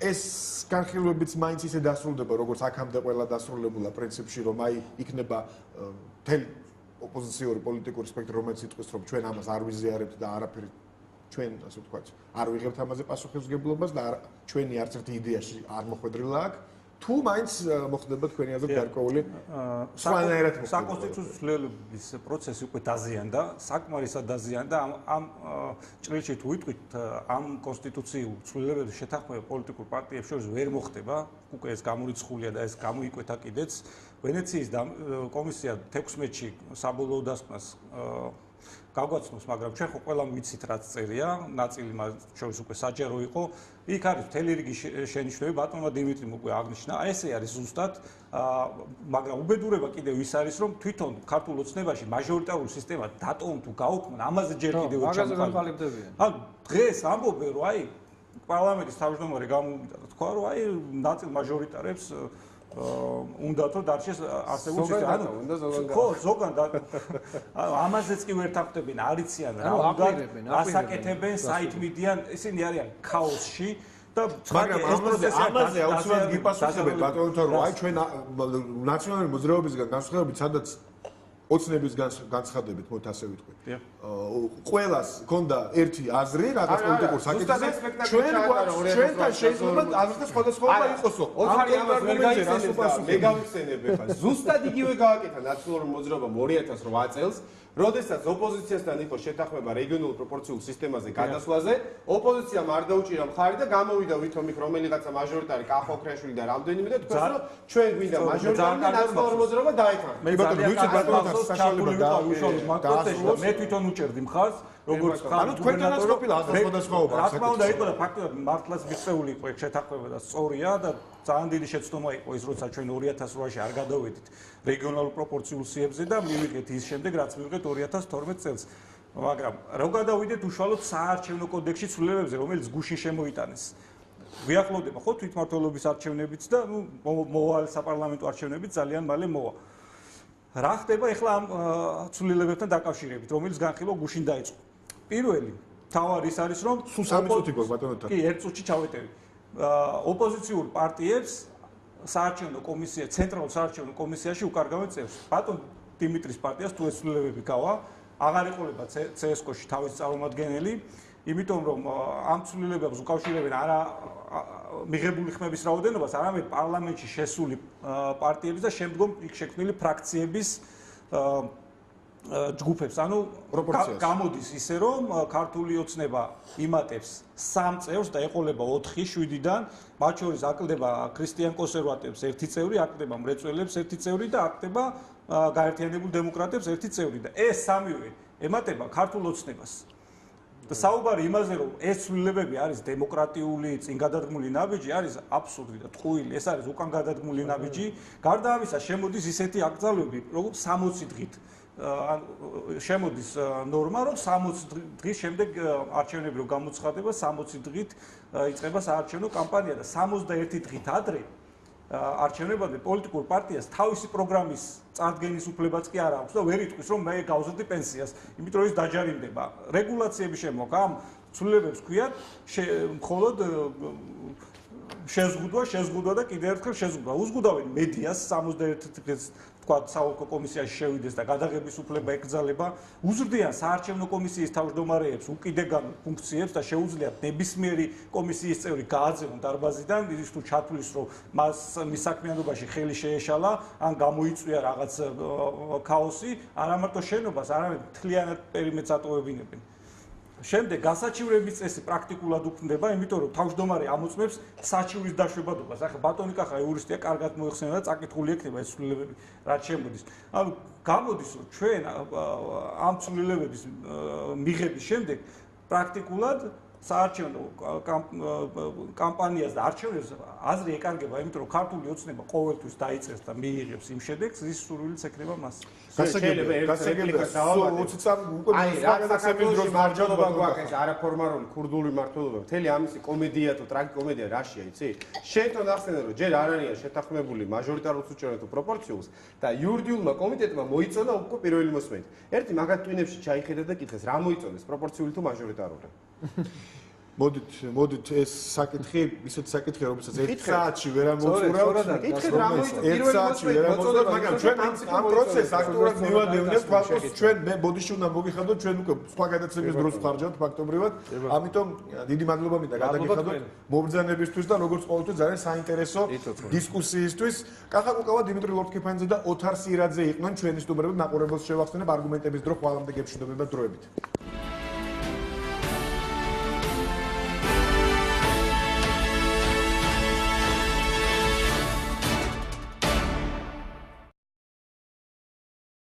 [SPEAKER 1] ეს განხილვებიც მაინც ისე დასრულდება, როგორც აქამდე ყველა დასრულებულა პრინციპში, რომ აი იქნება მთელი ოპოზიციური პოლიტიკური სპექტრი, რომელიც იტყვის, რომ ჩვენ ამას არ ვიზიარებთ და არაფერი ჩვენ, ასე ვთქვათ, არ ვიღებთ ამაზე პასუხისმგებლობას და ჩვენი არც ერთი იდეაში არ მოხვედრილა აქ. თუ მაინც მოხდება თქვენი აზრით გარკვეული სხვანაირად მოხდება.
[SPEAKER 4] საკონსტიტუციო ცვლილების პროცესი უკვე დაზიანდა, საკმარისად დაზიანდა. ამ ჭრილში თუ ვიტყვით, ამ კონსტიტუციურ ცვლილებების შეთანხმება პოლიტიკურ პარტიებს შორის ვერ მოხდება, უკვე ეს გამორიცხულია და ეს გამოიკვეთა კიდეც. ვენეციის კომისია 16-ში საბოლოო დასკვნას გაგვაცნობს, მაგრამ ჩვენ ხო ყველამ ვიცით რაც წერია, ნაწილი მას შორის უკვე საჯარო იყო. იქ არის მთელი რიგი შენიშვნები, ბატონმა დიმიტრიმ უკვე აღნიშნა. ესე არის ზუსტად, მაგრამ უბედურება კიდევ ის არის, რომ თვითონ ქართულ ოცნებაში მაჟორიტარული სისტემა დატოვონ თუ გაუქმონ, ამაზე ჯერ კიდევ
[SPEAKER 2] ჩამოყალიბდებიან.
[SPEAKER 4] ანუ დღეს ამბობენ, რომ აი პარლამენტის თავმჯდომარე გამოვიდა და თქვა, რომ აი ნაწილ მაჟორიტარებს უნდა თუ დარჩეს არსებულ სისტემაში. ხო, ზოგადად ამაზეც კი ვერ თანხმდებიან, არიციან რა უნდა ასაკეთებენ, საითმიდიან, ისინი არიან ქაოსში და
[SPEAKER 1] მაგრამ ამაზე აუცილებლად გიპასუხებთ ბატონო, რომ აი ჩვენ ნაციონალური მოძრაობისგან განსხვავებით, სადაც ოცნების განცხადებით, მოთ ასე ვიტყვი. ყველას ჰქონდა ერთი აზრი, რაღაც პოლიტიკურ საკითხზე. ჩვენთან შეიძლება აზრთა სხვადასხვაობა იყოსო.
[SPEAKER 3] ოთარი ამას ვერ გაიხსენებდა, მე გავიხსენებ ახლა. ზუსტად იგივე გააკეთა ნაციონალური მოძრაობამ 2008 წელს, როდესაც ოპოზიციასთან იყო შეთანხმება რეგიონულ პროპორციულ სისტემაზე გადასვლაზე, ოპოზიციამ არ დაუჭირა მხარი და გამოვიდა ვითომ იქ რომელიღაცა მაჟორიტარი კახოქრეშვილი და რამდენიმე და თქვა რომ ჩვენ გვინდა მაჟორიტარი და ნაციონალური მოძრაობა დაეთანხმება.
[SPEAKER 1] მე ბატონო ვიცი ბატონო საშუალება
[SPEAKER 4] და მე თვითონ უჭერდი მხარს, როგორც
[SPEAKER 1] ანუ თქვენთანაც ყოფილა აზრთა სხვადასხვაობა.
[SPEAKER 4] რა თქმა უნდა, იყო და ფაქტობრივად მართლაც მიღწეული იყო ეს შეთანხმება და სწორია და ძალიან დიდი შეცდომა იყო ის, როცა ჩვენ 2008-ში არ გადავედით რეგიონალურ პროპორციულ სიებზე და მივიღეთ ის შემდეგ, რაც მივიღეთ 2012 წელს. მაგრამ რა გადავიდეთ უშუალოდ საარჩევნო კოდექსში ცვლილებებზე, რომელიც გუშინ შემოიტანეს. გვიახლოვდება ხო თვითმმართველობის არჩევნებიც და მოვალ საპარლამენტო არჩევნებიც ძალიან მალე მოვა. რა ხდება ახლა ამ ცვლილებებთან დაკავშირებით, რომელიც განხილვა გუშინ დაიწყო. პირველი თავარი ის არის, რომ
[SPEAKER 1] სულ 3 წუთი გვაქვს ბატონო.
[SPEAKER 4] კი, 1 წუთში ჩავეტევი. ოპოზიციურ პარტიებს საარჩევნო კომისია, ცენტრალურ საარჩევნო კომისიაში უკარგავენ წევრს. ბატონ დიმიტრის პარტიას თუ ეს ცვლილებები გავა, აღარ იყოლება CSK-ში თავის წარმომადგენელი, იმიტომ რომ ამ ცვლილებებს უკავშირებენ არა მიღებული ხმების რაოდენობას, არამედ პარლამენტში შესული პარტიების და შემდგომ იქ შექმნილი ფრაქციების ჯგუფებს, ანუ გამოდის ისე რომ ქართული ოცნება იმატებს 3 წევრს და ეყოლება 4-7-დან, მათ შორის აკლდება ქრისტიან კონსერვატორებს 1 წევრი, აკლდება მრეწველებს 1 წევრი და აკლდება გაერთიანებულ დემოკრატებს 1 წევრი და ეს სამივე ემატება ქართულ ოცნებას. და საუბარი იმაზე, რომ ეს ცვლილებები არის დემოკრატიული, წინ გადადგმული ნაბიჯი, არის აბსურდი და ტყუილი. ეს არის უკან გადადგმული ნაბიჯი. გარდა ამისა, შემოდის ისეთი აკრძალვები, როგორც 60 დღით. შემოდის ნორმა, რომ 60 დღის შემდეგ არჩევნები რო გამოცხადება, 60 დღით იწყება საარჩევნო კამპანია და 61 დღით ადრე არჩევნებამდე პოლიტიკურ პარტიას თავისი პროგრამის წარდგენის უფლებაც კი არ აქვს და ვერ იტყვის, რომ მე გავზრდი პენსიას, იმიტომ რომ ის დაჯარიმდება. რეგულაციები შემოაქვს, ამ ცვლილებებს ქვიათ მხოლოდ შეზღუდვა და კიდევ ერთხელ შეზღუდვა. უზღუდავენ მედიას 61 თქვათ საოლქო კომისიაში შევიდეს და გადაღების უფლება ეკრძალება, უზრდიან საარჩევნო კომისიის თავმჯდომარეებს უკიდეგან ფუნქციებს და შეუძლიათ ნებისმიერი კომისიის წევრი გააძევონ დარბაზიდან, ის თუ ჩათვლის, რომ მის საქმიანობაში ხელი შეეშალა, ან გამოიწვია რაღაც ქაოსი, არა მარტო შენობას, არამედ მთლიანად პერიმეტრს ატოვებინებენ. შემდეგ გასაჩივრების წესი პრაქტიკულად უქმდება, იმიტომ რომ თავმჯდომარე ამოწმებს საჩივრის დაშვებადობას. ახლა ბატონი კახა იურისტია, კარგად მოიხსენა და წაკითხული ექნება ეს ცვლილებები, რაც შემოდის. ანუ გამოდის, რომ ჩვენ ამ ცვლილებების მიღების შემდეგ პრაქტიკულად საარჩევნო კამპანიას და არჩევნებს აზრი ეკარგება, იმიტომ რომ ქართული ოცნება ყოველთვის დაიწერს და მიიღებს იმ შედეგს, რის სურვილიც ექნება მას.
[SPEAKER 3] არაფორმალური ქურდული მმართველობა, მთელი ამისი კომედია თუ ტრაგიკომედია რაშია, იცი? შენ თვითონ ახსენე, რომ ჯერ არ არიან შეთანხმებული მაჟორიტარულ სუჩერენ თუ პროპორციულს და იურიდიულმა კომიტეტმა მოიწონა უკვე პირველი მოსმენით. ერთი მაგათ ტვინებში ჩაიხედა და კითხეს, რა მოიწონეს, პროპორციული თუ მაჟორიტარული?
[SPEAKER 1] მოდით ეს საკითხი, ისეთი საკითხია, რომელსაც 1 საათში ვერ ამოწურავთ.
[SPEAKER 3] კითხეთ რა მოიწონეს,
[SPEAKER 1] 1 საათში ვერ ამოწურავთ, მაგრამ ჩვენ ამ პროცესს აქტიურად მივადევნებთ, ფაქტობრივად ჩვენ მე ბოდიში უნდა მოგიხადოთ, ჩვენ უკვე სხვა გადაცემის დროს ვხარჯავთ ფაქტობრივად. ამიტომ დიდი მადლობა მინდა გადაგიხადოთ მობრძანებისთვის და როგორც ყოველთვის ძალიან საინტერესო დისკუსიისთვის. კახაკუკავა, დიმიტრი ლორთქიფანიძე და ოთარ სირაძე იყვნენ ჩვენი სტუმრები, მაყურებელს შევახსენებ არგუმენტების დრო ხვალამდე გეფშვიდობება დროებით.